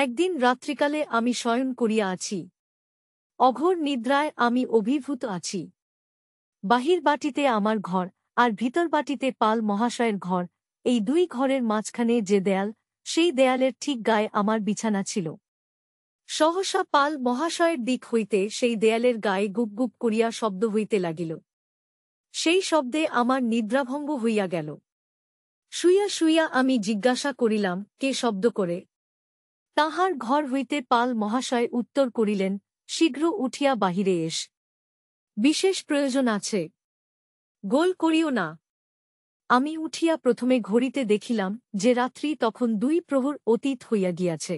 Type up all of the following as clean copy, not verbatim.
একদিন রাত্রিকালে আমি শয়ন করিয়া আছি, অঘোর নিদ্রায় আমি অভিভূত আছি। বাহির বাটিতে আমার ঘর, আর ভিতর বাটিতে পাল মহাশয়ের ঘর। এই দুই ঘরের মাঝখানে যে দেয়াল, সেই দেয়ালের ঠিক গায়ে আমার বিছানা ছিল। সহসা পাল মহাশয়ের দিক হইতে সেই দেয়ালের গায়ে গুপ গুপ করিয়া শব্দ হইতে লাগিল। সেই শব্দে আমার নিদ্রাভঙ্গ হইয়া গেল। শুইয়া শুইয়া আমি জিজ্ঞাসা করিলাম, কে শব্দ করে? তাহার ঘর হইতে পাল মহাশয় উত্তর করিলেন, শীঘ্র উঠিয়া বাহিরে এস, বিশেষ প্রয়োজন আছে। গোল করিও না। আমি উঠিয়া প্রথমে ঘড়িতে দেখিলাম যে রাত্রি তখন 2 প্রহর অতীত হইয়া গিয়াছে।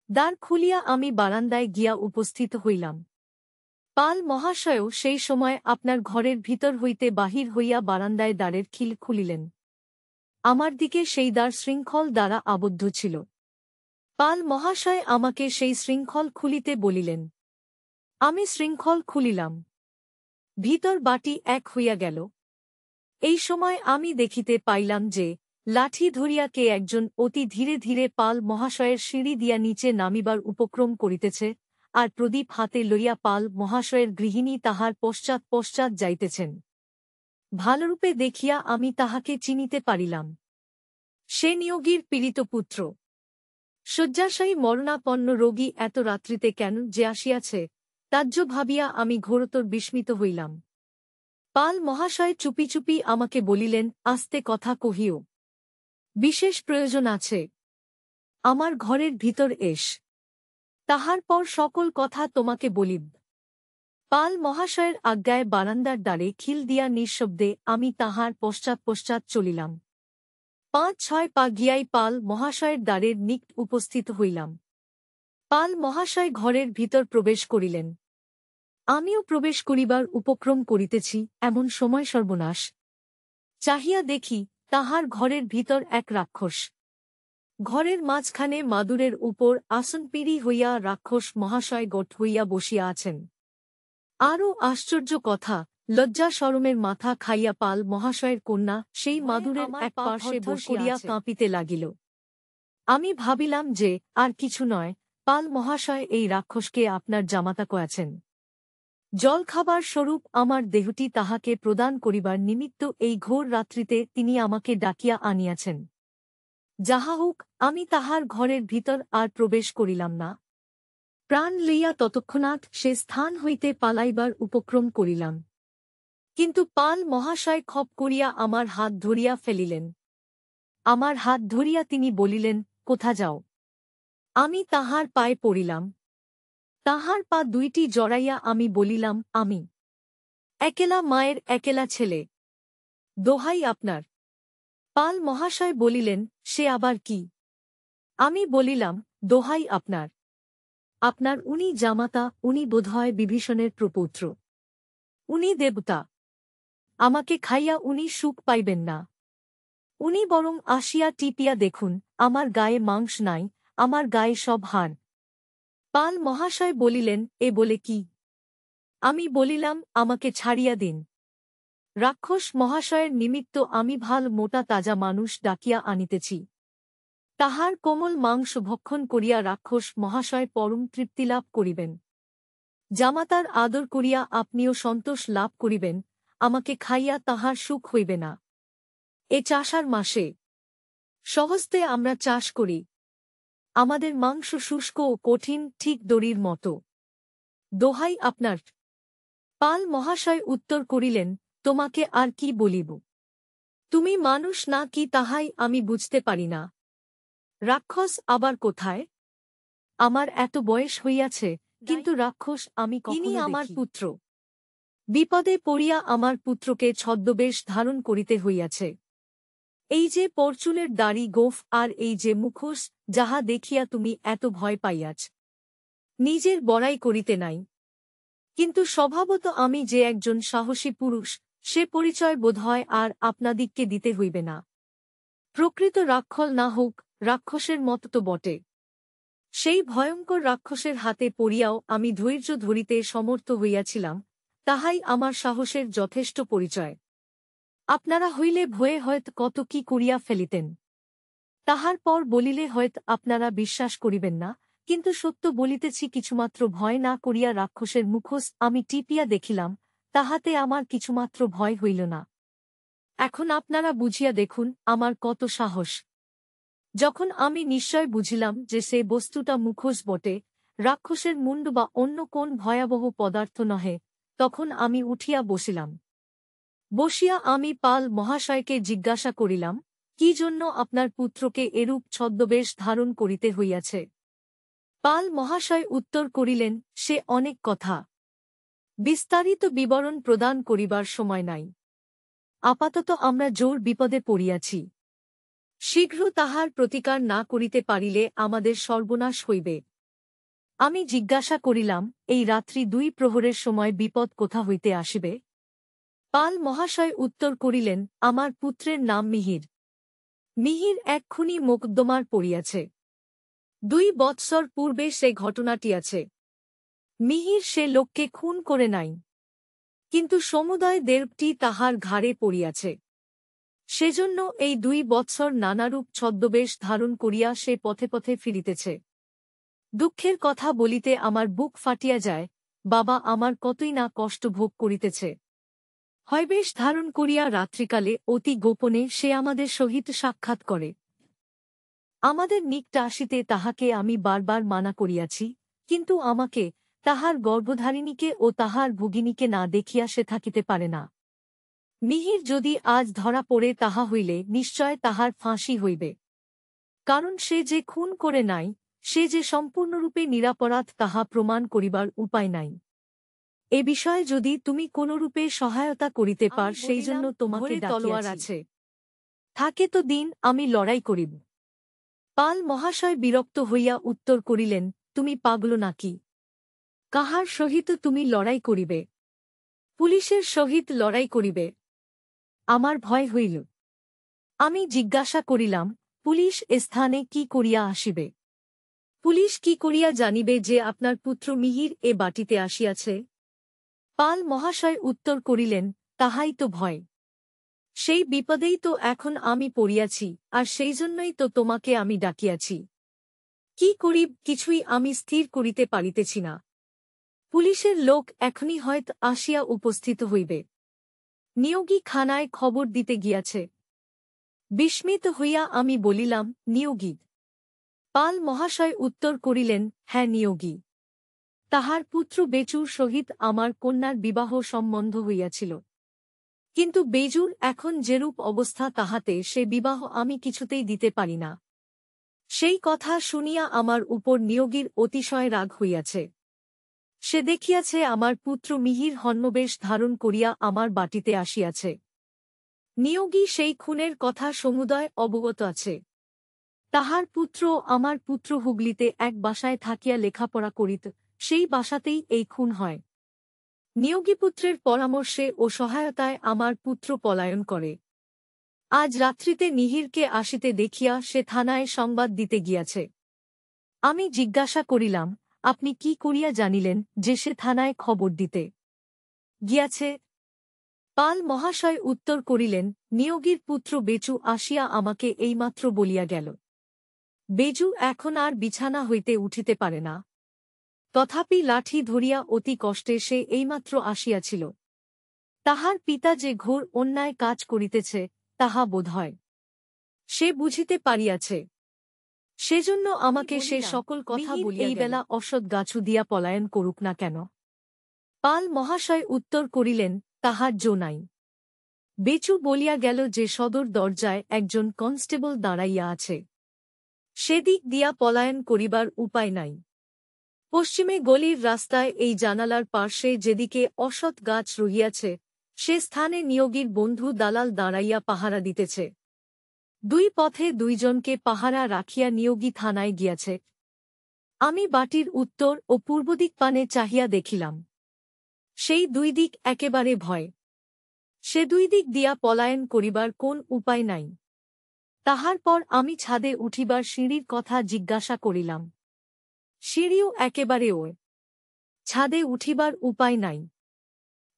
দ্বার খুলিয়া আমি বারান্দায় গিয়া উপস্থিত হইলাম। পাল মহাশয়ও সেই সময় আপনার ঘরের ভিতর হইতে বাহির হইয়া বারান্দায় দ্বারের খিল খুলিলেন। আমার দিকে সেই দ্বার শৃঙ্খল দ্বারা আবদ্ধ ছিল। পাল মহাশয় আমাকে সেই শৃঙ্খল খুলিতে বলিলেন। আমি শৃঙ্খল খুলিলাম। ভিতর বাটি এক হইয়া গেল। এই সময় আমি দেখিতে পাইলাম যে লাঠি ধরিয়া কে একজন অতি ধীরে ধীরে পাল মহাশয়ের সিঁড়ি দিয়া নিচে নামিবার উপক্রম করিতেছে, আর প্রদীপ হাতে লইয়া পাল মহাশয়ের গৃহিণী তাহার পশ্চাৎ পশ্চাৎ যাইতেছেন। ভালরূপে দেখিয়া আমি তাহাকে চিনিতে পারিলাম। সে নিয়োগীর পীড়িত পুত্র। শয্যাশায়ী মরণাপন্ন রোগী এত রাত্রিতে কেন যে আসিয়াছে, তাজ্য ভাবিয়া আমি ঘোরতর বিস্মিত হইলাম। পাল মহাশয় চুপি চুপি আমাকে বলিলেন, আস্তে কথা কহিও, বিশেষ প্রয়োজন আছে। আমার ঘরের ভিতর এস, তাহার পর সকল কথা তোমাকে বলিব। পাল মহাশয়ের আজ্ঞায় বারান্দার দ্বারে খিল দিয়া নিঃশব্দে আমি তাহার পশ্চাৎ পশ্চাৎ চলিলাম। 5-6 পা গিয়াই পাল মহাশয়ের দ্বারের নিকট উপস্থিত হইলাম। পাল মহাশয় ঘরের ভিতর প্রবেশ করিলেন। আমিও প্রবেশ করিবার উপক্রম করিতেছি, এমন সময় সর্বনাশ! চাহিয়া দেখি, তাহার ঘরের ভিতর এক রাক্ষস। ঘরের মাঝখানে মাদুরের উপর আসনপিড়ি হইয়া রাক্ষস মহাশয় গোট হইয়া বসিয়া আছেন। আরও আশ্চর্য কথা, লজ্জা শরমের মাথা খাইয়া পাল মহাশয়ের কন্যা সেই মাদুরের এক পার্শ্বে বসিয়া কাঁপিতে লাগিল। আমি ভাবিলাম যে আর কিছু নয়, পাল মহাশয় এই রাক্ষসকে আপনার জামাতা কয়াছেন। জলখাবার স্বরূপ আমার দেহটি তাহাকে প্রদান করিবার নিমিত্ত এই ঘোর রাত্রিতে তিনি আমাকে ডাকিয়া আনিয়াছেন। যাহা হোক, আমি তাহার ঘরের ভিতর আর প্রবেশ করিলাম না। প্রাণ লইয়া তৎক্ষণাৎ সে স্থান হইতে পালাইবার উপক্রম করিলাম। কিন্তু পাল মহাশয় খপ করিয়া আমার হাত ধরিয়া ফেলিলেন। আমার হাত ধরিয়া তিনি বলিলেন, কোথা যাও? আমি তাহার পায়ে পড়িলাম। তাহার পা দুইটি জড়াইয়া আমি বলিলাম, আমি একেলা মায়ের একেলা ছেলে, দোহাই আপনার। পাল মহাশয় বলিলেন, সে আবার কি? আমি বলিলাম, দোহাই আপনার। আপনার উনি জামাতা, উনি বোধহয় বিভীষণের প্রপৌত্র। উনি দেবতা। আমাকে খাইয়া উনি সুখ পাইবেন না। উনি বরং আসিয়া টিপিয়া দেখুন, আমার গায়ে মাংস নাই, আমার গায়ে সব হাড়। পাল মহাশয় বলিলেন, এ বলে কি? আমি বলিলাম, আমাকে ছাড়িয়া দিন। রাক্ষস মহাশয়ের নিমিত্ত আমি ভাল মোটা তাজা মানুষ ডাকিয়া আনিতেছি। তাহার কোমল মাংস ভক্ষণ করিয়া রাক্ষস মহাশয় পরম তৃপ্তিলাভ করিবেন। জামাতার আদর করিয়া আপনিও সন্তোষ লাভ করিবেন, আমাকে খাইয়া তাহার সুখ হইবে না। এ চাষার মাসে সহস্তে আমরা চাষ করি। আমাদের মাংস শুষ্ক ও কঠিন, ঠিক দড়ির মতো। দোহাই আপনার। পাল মহাশয় উত্তর করিলেন, তোমাকে আর কি বলিব? তুমি মানুষ না কি তাহাই আমি বুঝতে পারি না। রাক্ষস আবার কোথায়? আমার এত বয়স হইয়াছে, কিন্তু রাক্ষস আমি কখনো দেখি। আমার পুত্র। বিপদে পড়িয়া আমার পুত্রকে ছদ্মবেশ ধারণ করিতে হইয়াছে। এই যে পরচুলের দাড়ি গোঁফ আর এই যে মুখোশ, যাহা দেখিয়া তুমি এত ভয় পাইয়াছ। নিজের বড়াই করিতে নাই। কিন্তু স্বভাবত আমি যে একজন সাহসী পুরুষ, সে পরিচয় বোধহয় আর আপনাদিগকে দিতে হইবে না। প্রকৃত রাক্ষস না হোক, রাক্ষসের মত তো বটে। সেই ভয়ঙ্কর রাক্ষসের হাতে পড়িয়াও আমি ধৈর্য ধরিতে সমর্থ হইয়াছিলাম, তাহাই আমার সাহসের যথেষ্ট পরিচয়। আপনারা হইলে ভয়ে হয়তো কত কি করিয়া ফেলিতেন। তাহার পর বলিলে হয়ত আপনারা বিশ্বাস করিবেন না, কিন্তু সত্য বলিতেছি, কিছুমাত্র ভয় না করিয়া রাক্ষসের মুখোশ আমি টিপিয়া দেখিলাম, তাহাতে আমার কিছুমাত্র ভয় হইল না। এখন আপনারা বুঝিয়া দেখুন আমার কত সাহস। যখন আমি নিশ্চয় বুঝিলাম যে সে বস্তুটা মুখোশ বটে, রাক্ষসের মুণ্ড বা অন্য কোন ভয়াবহ পদার্থ নহে, তখন আমি উঠিয়া বসিলাম। বসিয়া আমি পাল মহাশয়কে জিজ্ঞাসা করিলাম, কি জন্য আপনার পুত্রকে এরূপ ছদ্মবেশ ধারণ করিতে হইয়াছে? পাল মহাশয় উত্তর করিলেন, সে অনেক কথা, বিস্তারিত বিবরণ প্রদান করিবার সময় নাই। আপাতত আমরা জোর বিপদে পড়িয়াছি। শীঘ্র তাহার প্রতিকার না করিতে পারিলে আমাদের সর্বনাশ হইবে। আমি জিজ্ঞাসা করিলাম, এই রাত্রি 2 প্রহরের সময় বিপদ কোথা হইতে আসিবে? পাল মহাশয় উত্তর করিলেন, আমার পুত্রের নাম মিহির। মিহির এক্ষুনি মোকদ্দমার পড়িয়াছে। 2 বৎসর পূর্বে সে ঘটনাটি আছে। মিহির সে লোককে খুন করে নাই, কিন্তু সমুদয় দেবটি তাহার ঘাড়ে পড়িয়াছে। সেজন্য এই 2 বৎসর নানারূপ ছদ্মবেশ ধারণ করিয়া সে পথে পথে ফিরিতেছে। দুঃখের কথা বলিতে আমার বুক ফাটিয়া যায়, বাবা আমার কতই না কষ্ট ভোগ করিতেছে। হয় বেশ ধারণ করিয়া রাত্রিকালে অতি গোপনে সে আমাদের সহিত সাক্ষাৎ করে। আমাদের নিকট আসিতে তাহাকে আমি বারবার মানা করিয়াছি, কিন্তু আমাকে, তাহার গর্ভধারিণীকে ও তাহার ভগিনীকে না দেখিয়া সে থাকিতে পারে না। মিহির যদি আজ ধরা পড়ে তাহা হইলে নিশ্চয় তাহার ফাঁসি হইবে। কারণ সে যে খুন করে নাই, সে যে সম্পূর্ণরূপে নিরাপরাধ তাহা প্রমাণ করিবার উপায় নাই। এ বিষয়ে যদি তুমি কোনরূপে সহায়তা করিতে পার, সেই জন্য তোমাকে তলোয়ার আছে, থাকে তো দিন, আমি লড়াই করিব। পাল মহাশয় বিরক্ত হইয়া উত্তর করিলেন, তুমি পাগল নাকি? কাহার সহিত তুমি লড়াই করিবে? পুলিশের সহিত লড়াই করিবে? আমার ভয় হইল। আমি জিজ্ঞাসা করিলাম, পুলিশ স্থানে কি করিয়া আসিবে? পুলিশ কি করিয়া জানিবে যে আপনার পুত্র মিহির এ বাটিতে আসিয়াছে? পাল মহাশয় উত্তর করিলেন, তাহাই তো ভয়। সেই বিপদেই তো এখন আমি পড়িয়াছি, আর সেই জন্যই তো তোমাকে আমি ডাকিয়াছি। কি করিব কিছুই আমি স্থির করিতে পারিতেছি না। পুলিশের লোক এখনই হয়ত আসিয়া উপস্থিত হইবে। নিয়োগী খানায় খবর দিতে গিয়াছে। বিস্মিত হইয়া আমি বলিলাম, নিয়োগী? পাল মহাশয় উত্তর করিলেন, হ্যাঁ নিয়োগী। তাহার পুত্র বেচুর সহিত আমার কন্যার বিবাহ সম্বন্ধ হইয়াছিল। কিন্তু বেজুর এখন যেরূপ অবস্থা, তাহাতে সে বিবাহ আমি কিছুতেই দিতে পারি না। সেই কথা শুনিয়া আমার উপর নিয়োগীর অতিশয় রাগ হইয়াছে। সে দেখিয়াছে আমার পুত্র মিহির হন্যবেশ ধারণ করিয়া আমার বাটিতে আসিয়াছে। নিয়োগী সেই খুনের কথা সমুদয় অবগত আছে। তাহার পুত্র, আমার পুত্র হুগলিতে এক বাসায় থাকিয়া লেখাপড়া করিত, সেই বাসাতেই এই খুন হয়। নিয়োগীপুত্রের পরামর্শে ও সহায়তায় আমার পুত্র পলায়ন করে। আজ রাত্রিতে মিহিরকে আসিতে দেখিয়া সে থানায় সংবাদ দিতে গিয়াছে। আমি জিজ্ঞাসা করিলাম, আপনি কি করিয়া জানিলেন যে সে থানায় খবর দিতে গিয়াছে? পাল মহাশয় উত্তর করিলেন, নিয়োগীর পুত্র বেচু আসিয়া আমাকে এইমাত্র বলিয়া গেল। বেজু এখন আর বিছানা হইতে উঠিতে পারে না। তথাপি লাঠি ধরিয়া অতি কষ্টে সে এইমাত্র আসিয়াছিল। তাহার পিতা যে ঘোর অন্যায় কাজ করিতেছে, তাহা বোধ হয় সে বুঝিতে পারিয়াছে। সেজন্য আমাকে সে সকল কথা বলিয়া এই বেলা অসৎ গাছু দিয়া পলায়ন করুক না কেন? পাল মহাশয় উত্তর করিলেন, তাহার জো নাই। বেচু বলিয়া গেল যে সদর দরজায় একজন কনস্টেবল দাঁড়াইয়া আছে। সেদিক দিয়া পলায়ন করিবার উপায় নাই। পশ্চিমে গলির রাস্তায় এই জানালার পার্শ্বে যেদিকে অসৎ গাছ রহিয়াছে, সে স্থানে নিয়োগীর বন্ধু দালাল দাঁড়াইয়া পাহারা দিতেছে। 2 পথে 2 জনকে পাহারা রাখিয়া নিয়োগী থানায় গিয়াছে। আমি বাটির উত্তর ও পূর্বদিক পানে চাহিয়া দেখিলাম। সেই 2 দিক একেবারে ভয়। সে 2 দিক দিয়া পলায়ন করিবার কোন উপায় নাই। তাহার পর আমি ছাদে উঠিবার সিঁড়ির কথা জিজ্ঞাসা করিলাম। সিঁড়িও একেবারে ওই। ছাদে উঠিবার উপায় নাই।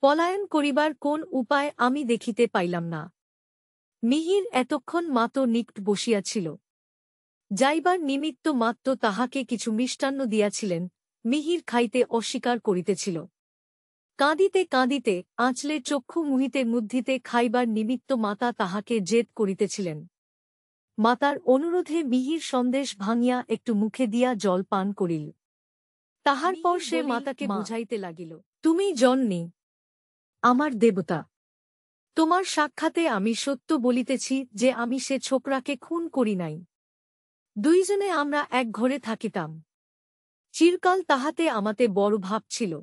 পলায়ন করিবার কোন উপায় আমি দেখিতে পাইলাম না। মিহির এতক্ষণ মাতো নিকট বসিয়াছিল। যাইবার নিমিত্ত মাত্র তাহাকে কিছু মিষ্টান্ন দিয়াছিলেন, মিহির খাইতে অস্বীকার করিতেছিল। কাঁদিতে কাঁদিতে আঁচলে চক্ষু মুহিতে মুদ্রিতে খাইবার নিমিত্ত মাতা তাহাকে জেদ করিতেছিলেন। মাতার অনুরোধে মিহির সন্দেশ ভাঙিয়া একটু মুখে দিয়া জল পান করিল। তাহার পর সে মাতাকে বুঝাইতে লাগিল, তুমি জননী, আমার দেবতা। তোমার সাক্ষাতে আমি সত্য বলিতেছি যে আমি সে ছোকরাকে খুন করি নাই। দুইজনে আমরা এক ঘরে থাকিতাম। চিরকাল তাহাতে আমাতে বড় ভাব ছিল।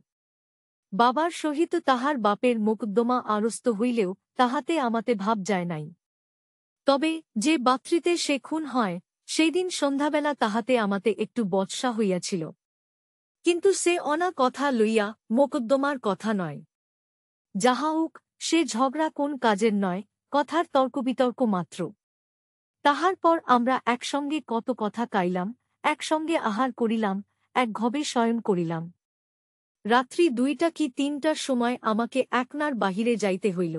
বাবার সহিত তাহার বাপের মোকদ্দমা আরস্ত হইলেও তাহাতে আমাতে ভাব যায় নাই। তবে যে বাত্রিতে সে খুন হয়, সেই দিন সন্ধ্যাবেলা তাহাতে আমাতে একটু বৎসা হইয়াছিল। কিন্তু সে অনা কথা লইয়া, মোকদ্দমার কথা নয়। যাহা হোক, সে ঝগড়া কোন কাজের নয়, কথার তর্কবিতর্ক মাত্র। তাহার পর আমরা একসঙ্গে কত কথা কাইলাম, একসঙ্গে আহার করিলাম, এক ঘবে শয়ন করিলাম। রাত্রি 2টা কি 3টার সময় আমাকে একনার বাহিরে যাইতে হইল।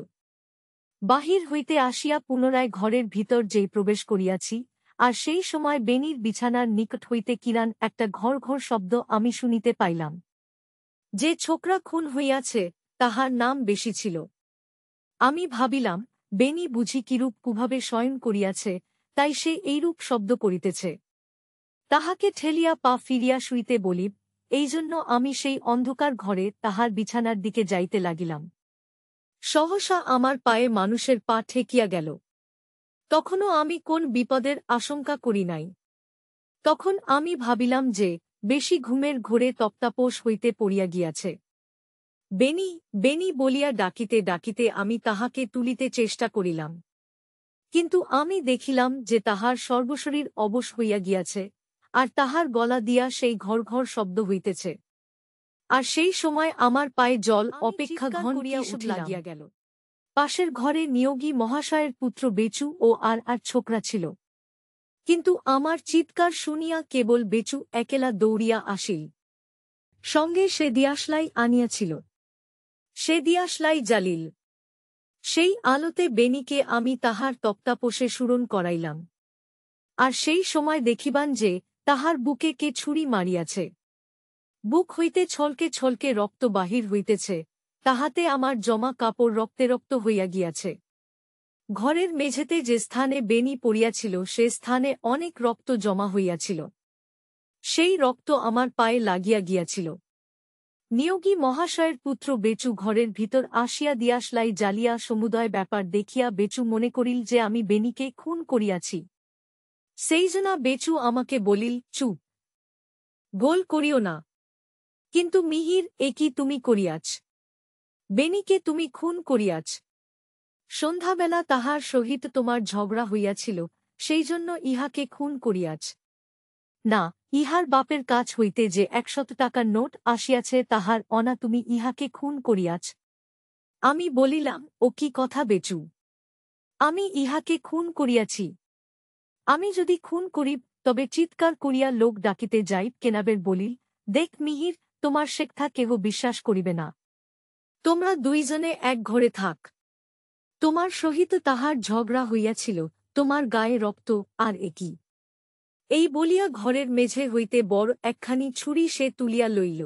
বাহির হইতে আসিয়া পুনরায় ঘরের ভিতর যেই প্রবেশ করিয়াছি, আর সেই সময় বেনির বিছানার নিকট হইতে কিরান একটা ঘর ঘর শব্দ আমি শুনিতে পাইলাম। যে ছোকরা খুন হইয়াছে, তাহার নাম বেশি ছিল। আমি ভাবিলাম, বেনি বুঝি কিরূপ কুভাবে শয়ন করিয়াছে, তাই সে এইরূপ শব্দ করিতেছে। তাহাকে ঠেলিয়া পা ফিরিয়া শুইতে বলিব, এইজন্য আমি সেই অন্ধকার ঘরে তাহার বিছানার দিকে যাইতে লাগিলাম। সহসা আমার পায়ে মানুষের পা ঠেকিয়া গেল। তখনও আমি কোন বিপদের আশঙ্কা করি নাই। তখন আমি ভাবিলাম যে, বেশি ঘুমের ঘোরে তক্তাপোষ হইতে পড়িয়া গিয়াছে। বেনি, বেনি বলিয়া ডাকিতে ডাকিতে আমি তাহাকে তুলিতে চেষ্টা করিলাম। কিন্তু আমি দেখিলাম যে তাহার সর্বশরীর অবশ হইয়া গিয়াছে, আর তাহার গলা দিয়া সেই ঘর ঘর শব্দ হইতেছে। আর সেই সময় আমার পায়ে জল অপেক্ষা ঘন করিয়া লাগিয়া গেল। পাশের ঘরে নিয়োগী মহাশয়ের পুত্র বেচু ও আর ছোকরা ছিল। কিন্তু আমার চিৎকার শুনিয়া কেবল বেচু একেলা দৌড়িয়া আসিল। সঙ্গে সে দিয়াশলাই আনিয়াছিল। সে দিয়াশলাই জ্বালিল। সেই আলোতে বেনিকে আমি তাহার তক্তাপোষে সুরন করাইলাম। আর সেই সময় দেখিবান যে, তাহার বুকে কে ছুরি মারিয়াছে। বুক হইতে ছলকে ছলকে রক্ত বাহির হইতেছে, তাহাতে আমার জমা কাপড় রক্তে রক্ত হইয়া গিয়াছে। ঘরের মেঝেতে যে স্থানে বেনি পড়িয়াছিল সে স্থানে অনেক রক্ত জমা হইয়াছিল। সেই রক্ত আমার পায়ে লাগিয়া গিয়াছিল। নিয়োগী মহাশয়ের পুত্র বেচু ঘরের ভিতর আসিয়া দিয়াশলাই জ্বালিয়া সমুদয় ব্যাপার দেখিয়া বেচু মনে করিল যে আমি বেনিকে খুন করিয়াছি। সেইজনা বেচু আমাকে বলিল, চুপ, গোল করিও না। কিন্তু মিহির, এ কি তুমি করিয়াছ? বেনিকে তুমি খুন করিয়াছ। সন্ধ্যাবেলা তাহার সহিত তোমার ঝগড়া হইয়াছিল, সেইজন্য ইহাকে খুন করিয়াছ। না, ইহার বাপের কাছ হইতে যে 100 টাকার নোট আসিয়াছে তাহার অনা তুমি ইহাকে খুন করিয়াছ। আমি বলিলাম, ও কি কথা বেচু? আমি ইহাকে খুন করিয়াছি। আমি যদি খুন করি, তবে চিৎকার করিয়া লোক ডাকিতে যাই কেনাবের বলিল, দেখ মিহির, তোমার শেখথা কেহ বিশ্বাস করিবে না। তোমরা দুইজনে এক ঘরে থাক। তোমার সহিত তাহার ঝগড়া হইয়াছিল, তোমার গায়ে রক্ত, আর একই। এই বলিয়া ঘরের মেঝে হইতে বড় একখানি ছুরি সে তুলিয়া লইল।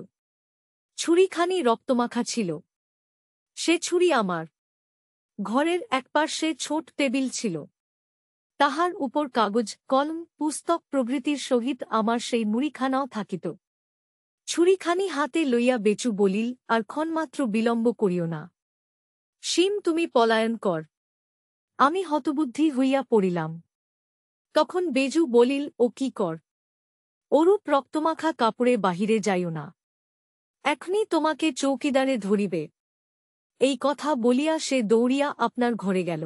ছুরিখানি রক্তমাখা ছিল। সে ছুরি আমার। ঘরের একপার্শ্বে ছোট টেবিল ছিল। তাহার উপর কাগজ, কলম, পুস্তক প্রভৃতির সহিত আমার সেই মুড়িখানাও থাকিত। ছুরিখানি হাতে লইয়া বেচু বলিল, আর ক্ষণমাত্র বিলম্ব করিও না। সীম, তুমি পলায়ন কর। আমি হতবুদ্ধি হইয়া পড়িলাম। তখন বেজু বলিল, ও কি কর? ওরূপ রক্তমাখা কাপড়ে বাহিরে যাইও না। এখনই তোমাকে চৌকিদারে ধরিবে। এই কথা বলিয়া সে দৌড়িয়া আপনার ঘরে গেল।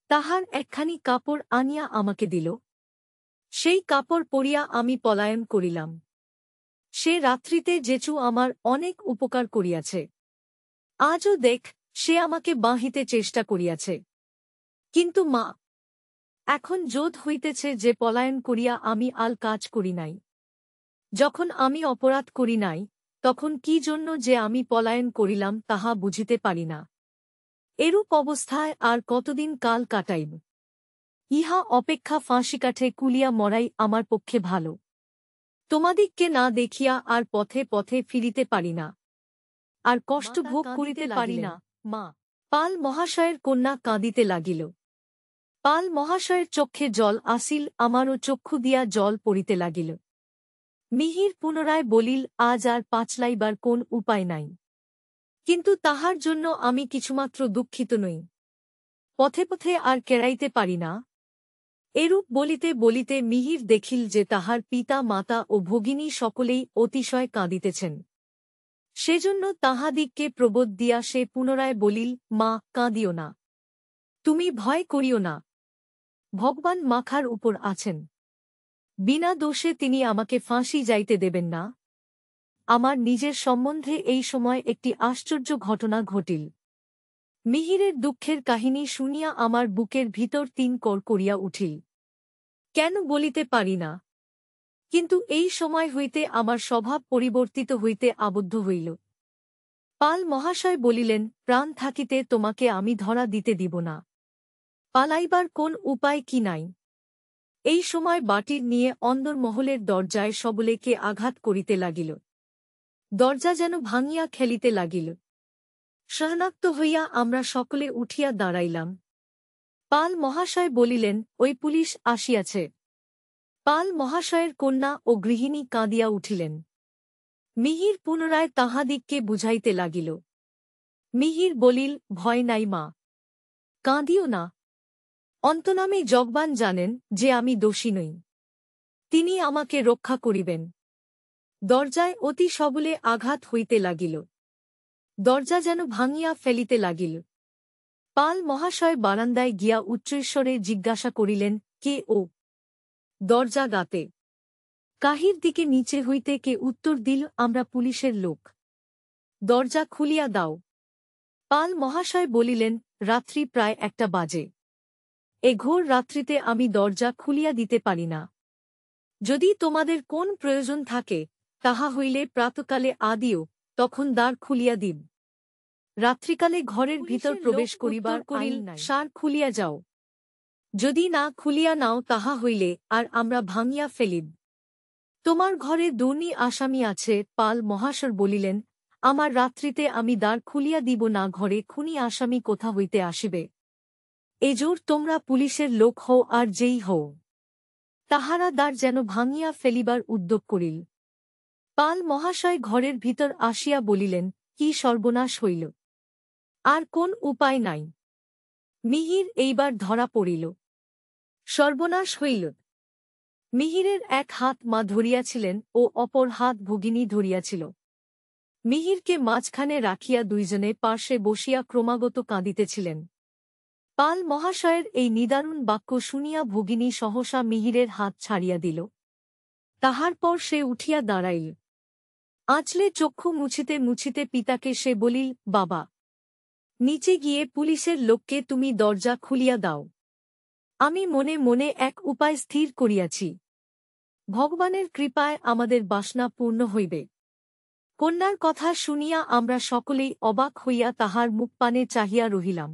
তাহার একখানি কাপড় আনিয়া আমাকে দিল। সেই কাপড় পরিয়া আমি পলায়ন করিলাম। সে রাত্রিতে জেচু আমার অনেক উপকার করিয়াছে। আজও দেখ, সে আমাকে বাঁহিতে চেষ্টা করিয়াছে। কিন্তু মা, এখন জোদ হইতেছে যে পলায়ন করিয়া আমি আল কাজ করি নাই। যখন আমি অপরাধ করি নাই, তখন কি জন্য যে আমি পলায়ন করিলাম তাহা বুঝিতে পারি না। এরূপ অবস্থায় আর কতদিন কাল কাটাইব? ইহা অপেক্ষা ফাঁসিকাঠে কুলিয়া মরাই আমার পক্ষে ভালো। তোমাদিগকে না দেখিয়া আর পথে পথে ফিরিতে পারি না, আর কষ্ট ভোগ করিতে পারি না, মা। পাল মহাশয়ের কন্যা কাঁদিতে লাগিল। পাল মহাশয়ের চক্ষে জল আসিল, আমারও চক্ষু দিয়া জল পড়িতে লাগিল। মিহির পুনরায় বলিল, আজ আর পাঁচলাইবার কোন উপায় নাই, কিন্তু তাহার জন্য আমি কিছুমাত্র দুঃখিত নই। পথে পথে আর কেড়াইতে পারি না। এরূপ বলিতে বলিতে মিহির দেখিল যে তাহার পিতা মাতা ও ভগিনী সকলেই অতিশয় কাঁদিতেছেন। সেজন্য তাহাদিগকে প্রবোধ দিয়া সে পুনরায় বলিল, মা, কাঁদিও না, তুমি ভয় করিও না, ভগবান মাখার উপর আছেন, বিনা দোষে তিনি আমাকে ফাঁসি যাইতে দেবেন না। আমার নিজের সম্বন্ধে এই সময় একটি আশ্চর্য ঘটনা ঘটিল। মিহিরের দুঃখের কাহিনী শুনিয়া আমার বুকের ভিতর তিন কর করিয়া উঠিল। কেন বলিতে পারি না, কিন্তু এই সময় হইতে আমার স্বভাব পরিবর্তিত হইতে আবদ্ধ হইল। পাল মহাশয় বলিলেন, প্রাণ থাকিতে তোমাকে আমি ধরা দিতে দিব না। পালাইবার কোন উপায় কি নাই? এই সময় বাটির নিয়ে অন্দরমহলের দরজায় সবলে কে আঘাত করিতে লাগিল। দরজা যেন ভাঙিয়া খেলিতে লাগিল। শরণাক্ত হইয়া আমরা সকলে উঠিয়া দাঁড়াইলাম। পাল মহাশয় বলিলেন, ওই পুলিশ আসিয়াছে। পাল মহাশয়ের কন্যা ও গৃহিণী কাঁদিয়া উঠিলেন। মিহির পুনরায় তাহাদিগকে বুঝাইতে লাগিল। মিহির বলিল, ভয় নাই মা, কাঁদিও না। অন্তনামে জগবান জানেন যে আমি দোষী নই, তিনি আমাকে রক্ষা করিবেন। দরজায় অতি সবলে আঘাত হইতে লাগিল। দরজা যেন ভাঙিয়া ফেলিতে লাগিল। পাল মহাশয় বারান্দায় গিয়া উচ্চৈঃস্বরে জিজ্ঞাসা করিলেন, কে ও? দরজা গাতে কাহির দিকে নিচে হইতে কে উত্তর দিল, আমরা পুলিশের লোক। দরজা খুলিয়া দাও। পাল মহাশয় বলিলেন, রাত্রি প্রায় 1টা বাজে। এ ঘোর রাত্রিতে আমি দরজা খুলিয়া দিতে পারি না। যদি তোমাদের কোন প্রয়োজন থাকে, তাহা হইলে প্রাতকালে আদিও, তখন দ্বার খুলিয়া দিন। রাত্রিকালে ঘরের ভিতর প্রবেশ করিবার করিল সার খুলিয়া যাও। যদি না খুলিয়া নাও তাহা হইলে আর আমরা ভাঙিয়া ফেলিব। তোমার ঘরে দুর্নি আসামি আছে। পাল মহাশয় বলিলেন, আমার রাত্রিতে আমি দ্বার খুলিয়া দিব না, ঘরে খুনি আসামি কোথা হইতে আসিবে? এজোর তোমরা পুলিশের লোক হও আর যেই হও। তাহারা দ্বার যেন ভাঙিয়া ফেলিবার উদ্যোগ করিল। পাল মহাশয় ঘরের ভিতর আসিয়া বলিলেন, কি সর্বনাশ হইল! আর কোন উপায় নাই। মিহির এইবার ধরা পড়িল। সর্বনাশ হইল। মিহিরের এক হাত মা ধরিয়াছিলেন ও অপর হাত ভগিনী ধরিয়াছিল। মিহিরকে মাঝখানে রাখিয়া দুইজনে পার্শ্বে বসিয়া ক্রমাগত কাঁদিতেছিলেন। পাল মহাশয়ের এই নিদারুণ বাক্য শুনিয়া ভগিনী সহসা মিহিরের হাত ছাড়িয়া দিল। তাহার পর সে উঠিয়া দাঁড়াইল। আঁচলে চক্ষু মুছিতে মুছিতে পিতাকে সে বলিল, বাবা, নিচে গিয়ে পুলিশের লোককে তুমি দরজা খুলিয়া দাও। আমি মনে মনে এক উপায় স্থির করিয়াছি। ভগবানের কৃপায় আমাদের বাসনা পূর্ণ হইবে। কন্যার কথা শুনিয়া আমরা সকলেই অবাক হইয়া তাহার মুখপানে চাহিয়া রহিলাম।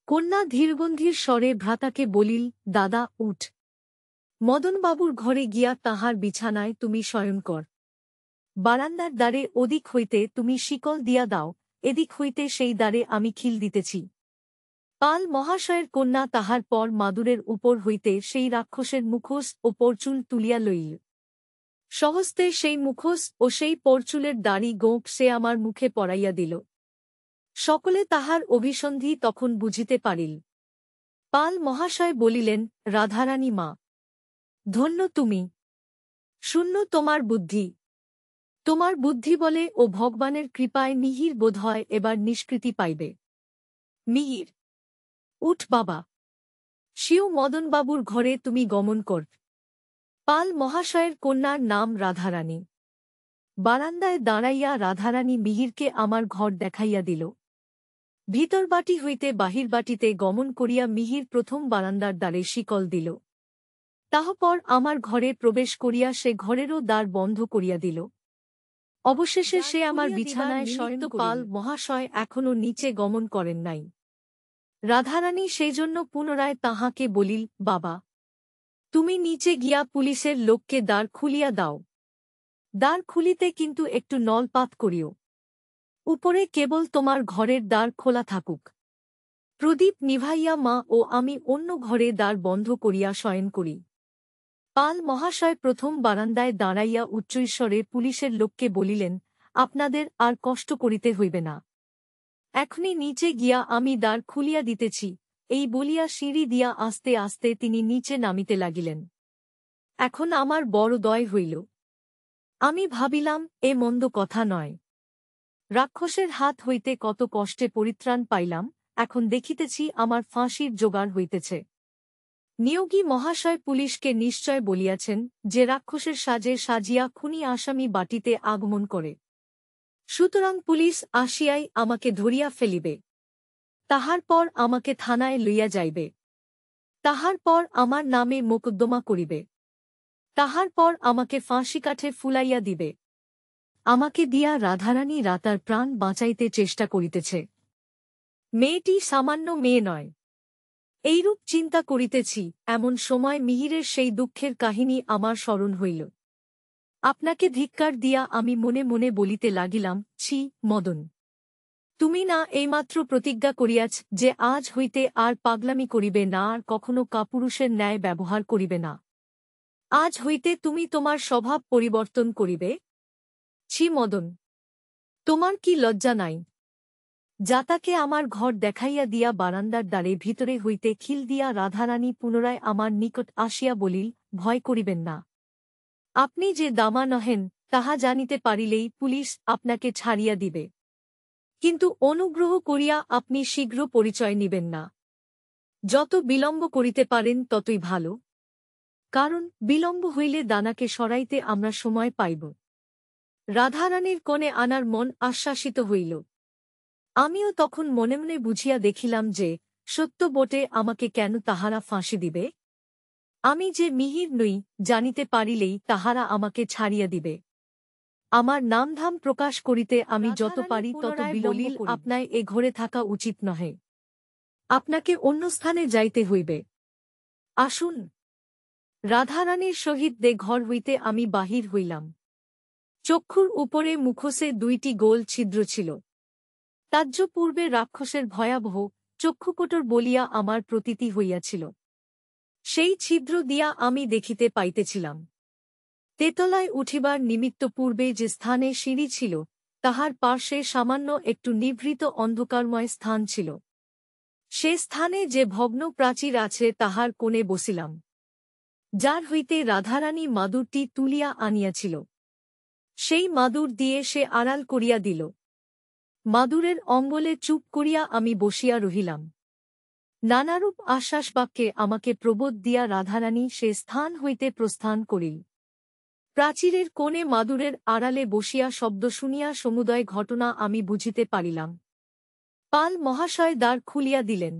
কন্যা ধীরগম্ভীর স্বরে ভ্রাতাকে বলিল, দাদা, উঠ। মদনবাবুর ঘরে গিয়া তাহার বিছানায় তুমি শয়ন কর। বারান্দার দ্বারে ওদিক হইতে তুমি শিকল দিয়া দাও, এদিক হইতে সেই দ্বারে আমি খিল দিতেছি। পাল মহাশয়ের কন্যা তাহার পর মাদুরের উপর হইতে সেই রাক্ষসের মুখোশ ও পরচুল তুলিয়া লইল। সহস্তে সেই মুখোশ ও সেই পরচুলের দাড়ি গোঁপ সে আমার মুখে পরাইয়া দিল। সকলে তাহার অভিসন্ধি তখন বুঝিতে পারিল। পাল মহাশয় বলিলেন, রাধারানী মা, ধন্য তুমি। শূন্য তোমার বুদ্ধি। তোমার বুদ্ধি বলে ও ভগবানের কৃপায় মিহির বোধহয় এবার নিষ্কৃতি পাইবে। মিহির, উঠ বাবা। শিও মদনবাবুর ঘরে তুমি গমন কর। পাল মহাশয়ের কন্যার নাম রাধারানী। বারান্দায় দাঁড়াইয়া রাধারানী মিহিরকে আমার ঘর দেখাইয়া দিল। ভিতর বাটি হইতে বাহির বাটিতে গমন করিয়া মিহির প্রথম বারান্দার দ্বারে শিকল দিল। তাহপর আমার ঘরে প্রবেশ করিয়া সে ঘরেরও দ্বার বন্ধ করিয়া দিল। অবশেষে সে আমার বিছানায় শয়ন। পাল মহাশয় এখনও নিচে গমন করেন নাই। রাধারানী সেইজন্য পুনরায় তাহাকে বলিল, বাবা, তুমি নিচে গিয়া পুলিশের লোককে দ্বার খুলিয়া দাও। দ্বার খুলিতে কিন্তু একটু নলপাত করিও। উপরে কেবল তোমার ঘরের দ্বার খোলা থাকুক। প্রদীপ নিভাইয়া মা ও আমি অন্য ঘরে দ্বার বন্ধ করিয়া শয়ন করি। পাল মহাশয় প্রথম বারান্দায় দাঁড়াইয়া উচ্চৈঃস্বরে পুলিশের লোককে বলিলেন, আপনাদের আর কষ্ট করিতে হইবে না। এখনই নিচে গিয়া আমি দ্বার খুলিয়া দিতেছি। এই বলিয়া সিঁড়ি দিয়া আস্তে আস্তে তিনি নিচে নামিতে লাগিলেন। এখন আমার বড় দয় হইল। আমি ভাবিলাম, এ মন্দ কথা নয়। রাক্ষসের হাত হইতে কত কষ্টে পরিত্রাণ পাইলাম, এখন দেখিতেছি আমার ফাঁসির জোগাড় হইতেছে। নিয়োগী মহাশয় পুলিশকে নিশ্চয় বলিয়াছেন যে রাক্ষসের সাজে সাজিয়া খুনি আসামি বাটিতে আগমন করে। সুতরাং পুলিশ আসিয়াই আমাকে ধরিয়া ফেলিবে। তাহার পর আমাকে থানায় লইয়া যাইবে। তাহার পর আমার নামে মোকদ্দমা করিবে। তাহার পর আমাকে ফাঁসিকাঠে ফুলাইয়া দিবে। আমাকে দিয়া রাধারানী রাতার প্রাণ বাঁচাইতে চেষ্টা করিতেছে। মেয়েটি সামান্য মেয়ে নয়। এইরূপ চিন্তা করিতেছি, এমন সময় মিহিরের সেই দুঃখের কাহিনী আমার স্মরণ হইল। আপনাকে ধিক্কার দিয়া আমি মনে মনে বলিতে লাগিলাম, ছি মদন, তুমি না এইমাত্র প্রতিজ্ঞা করিয়াছ যে আজ হইতে আর পাগলামি করিবে না, আর কখনো কাপুরুষের ন্যায় ব্যবহার করিবে না। আজ হইতে তুমি তোমার স্বভাব পরিবর্তন করিবে। ছি মদন, তোমার কি লজ্জা নাই? যাতাকে আমার ঘর দেখাইয়া দিয়া বারান্দার দ্বারে ভিতরে হইতে খিল দিয়া রাধারানী পুনরায় আমার নিকট আসিয়া বলিল, ভয় করিবেন না। আপনি যে দামা নহেন তাহা জানিতে পারিলেই পুলিশ আপনাকে ছাড়িয়া দিবে। কিন্তু অনুগ্রহ করিয়া আপনি শীঘ্র পরিচয় নিবেন না। যত বিলম্ব করিতে পারেন ততই ভালো, কারণ বিলম্ব হইলে দানাকে সরাইতে আমরা সময় পাইব। রাধারানীর কোণে আনার মন আশ্বাসিত হইল। আমিও তখন মনে মনে বুঝিয়া দেখিলাম যে সত্য বটে, আমাকে কেন তাহারা ফাঁসি দিবে? আমি যে মিহির নই জানিতে পারিলেই তাহারা আমাকে ছাড়িয়া দিবে। আমার নামধাম প্রকাশ করিতে আমি যত পারি তত বিলম্ব করি। আপনায় এ ঘরে থাকা উচিত নহে। আপনাকে অন্য স্থানে যাইতে হইবে। আসুন। রাধারানীর সহিত দে ঘর হইতে আমি বাহির হইলাম। চক্ষুর উপরে মুখোশে 2টি গোল ছিদ্র ছিল। তাজ্য পূর্বে রাক্ষসের ভয়াবহ চক্ষুকোটর বলিয়া আমার প্রতীতি হইয়াছিল। সেই ছিদ্র দিয়া আমি দেখিতে পাইতেছিলাম। তেতলায় উঠিবার নিমিত্ত পূর্বে যে স্থানে সিঁড়ি ছিল তাহার পার্শ্বে সামান্য একটু নিভৃত অন্ধকারময় স্থান ছিল। সে স্থানে যে ভগ্ন প্রাচীর আছে তাহার কোণে বসিলাম, যার হইতে রাধারানী মাদুরটি তুলিয়া আনিয়াছিল। সেই মাদুর দিয়ে সে আড়াল করিয়া দিল। মাদুরের অঙ্গলে চুপ করিয়া আমি বসিয়া রহিলাম। নানারূপ আশ্বাসবাক্যে আমাকে প্রবোধ দিয়া রাধারানী সে স্থান হইতে প্রস্থান করিল। প্রাচীরের কোণে মাদুরের আড়ালে বসিয়া শব্দ শুনিয়া সমুদয় ঘটনা আমি বুঝিতে পারিলাম। পাল মহাশয় দ্বার খুলিয়া দিলেন।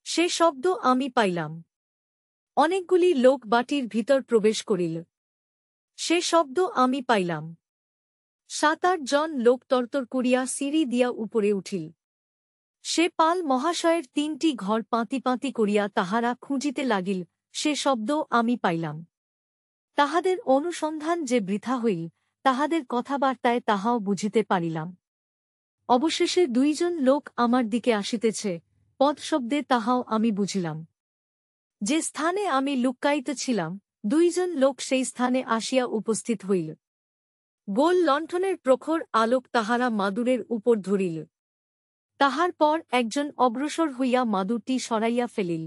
সে শব্দ আমি পাইলাম। অনেকগুলি লোক বাটির ভিতর প্রবেশ করিল। সে শব্দ আমি পাইলাম। 7-8 জন লোক তরতর করিয়া সিঁড়ি দিয়া উপরে উঠিল। সে পাল মহাশয়ের 3টি ঘর পাঁতি পাঁতি করিয়া তাহারা খুঁজিতে লাগিল, সে শব্দ আমি পাইলাম। তাহাদের অনুসন্ধান যে বৃথা হইল, তাহাদের কথাবার্তায় তাহাও বুঝিতে পারিলাম। অবশেষে 2 জন লোক আমার দিকে আসিতেছে, পদশব্দে তাহাও আমি বুঝিলাম। যে স্থানে আমি লুক্কায়িত ছিলাম, 2 জন লোক সেই স্থানে আসিয়া উপস্থিত হইল। গোল লণ্ঠনের প্রখর আলোক তাহারা মাদুরের উপর ধরিল। তাহার পর একজন অগ্রসর হইয়া মাদুরটি সরাইয়া ফেলিল।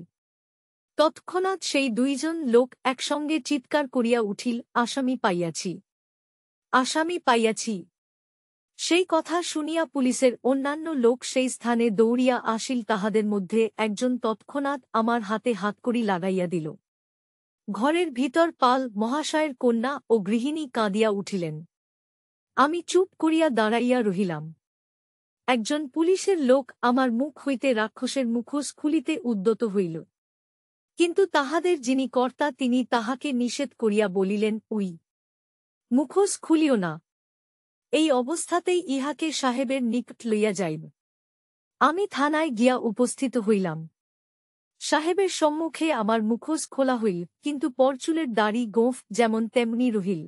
তৎক্ষণাৎ সেই 2 জন লোক একসঙ্গে চিৎকার করিয়া উঠিল, আসামি পাইয়াছি, আসামি পাইয়াছি। সেই কথা শুনিয়া পুলিশের অন্যান্য লোক সেই স্থানে দৌড়িয়া আসিল। তাহাদের মধ্যে একজন তৎক্ষণাৎ আমার হাতে হাতকড়ি লাগাইয়া দিল। ঘরের ভিতর পাল মহাশয়ের কন্যা ও গৃহিণী কাঁদিয়া উঠিলেন। আমি চুপ করিয়া দাঁড়াইয়া রহিলাম। একজন পুলিশের লোক আমার মুখ হইতে রাক্ষসের মুখোশ খুলিতে উদ্যত হইল, কিন্তু তাহাদের যিনি কর্তা তিনি তাহাকে নিষেধ করিয়া বলিলেন, উই, মুখোশ খুলিও না। এই অবস্থাতেই ইহাকে সাহেবের নিকট লইয়া যাইব। আমি থানায় গিয়া উপস্থিত হইলাম। সাহেবের সম্মুখে আমার মুখোশ খোলা হইল, কিন্তু পরচুলের দাড়ি গোঁফ যেমন তেমনি রহিল।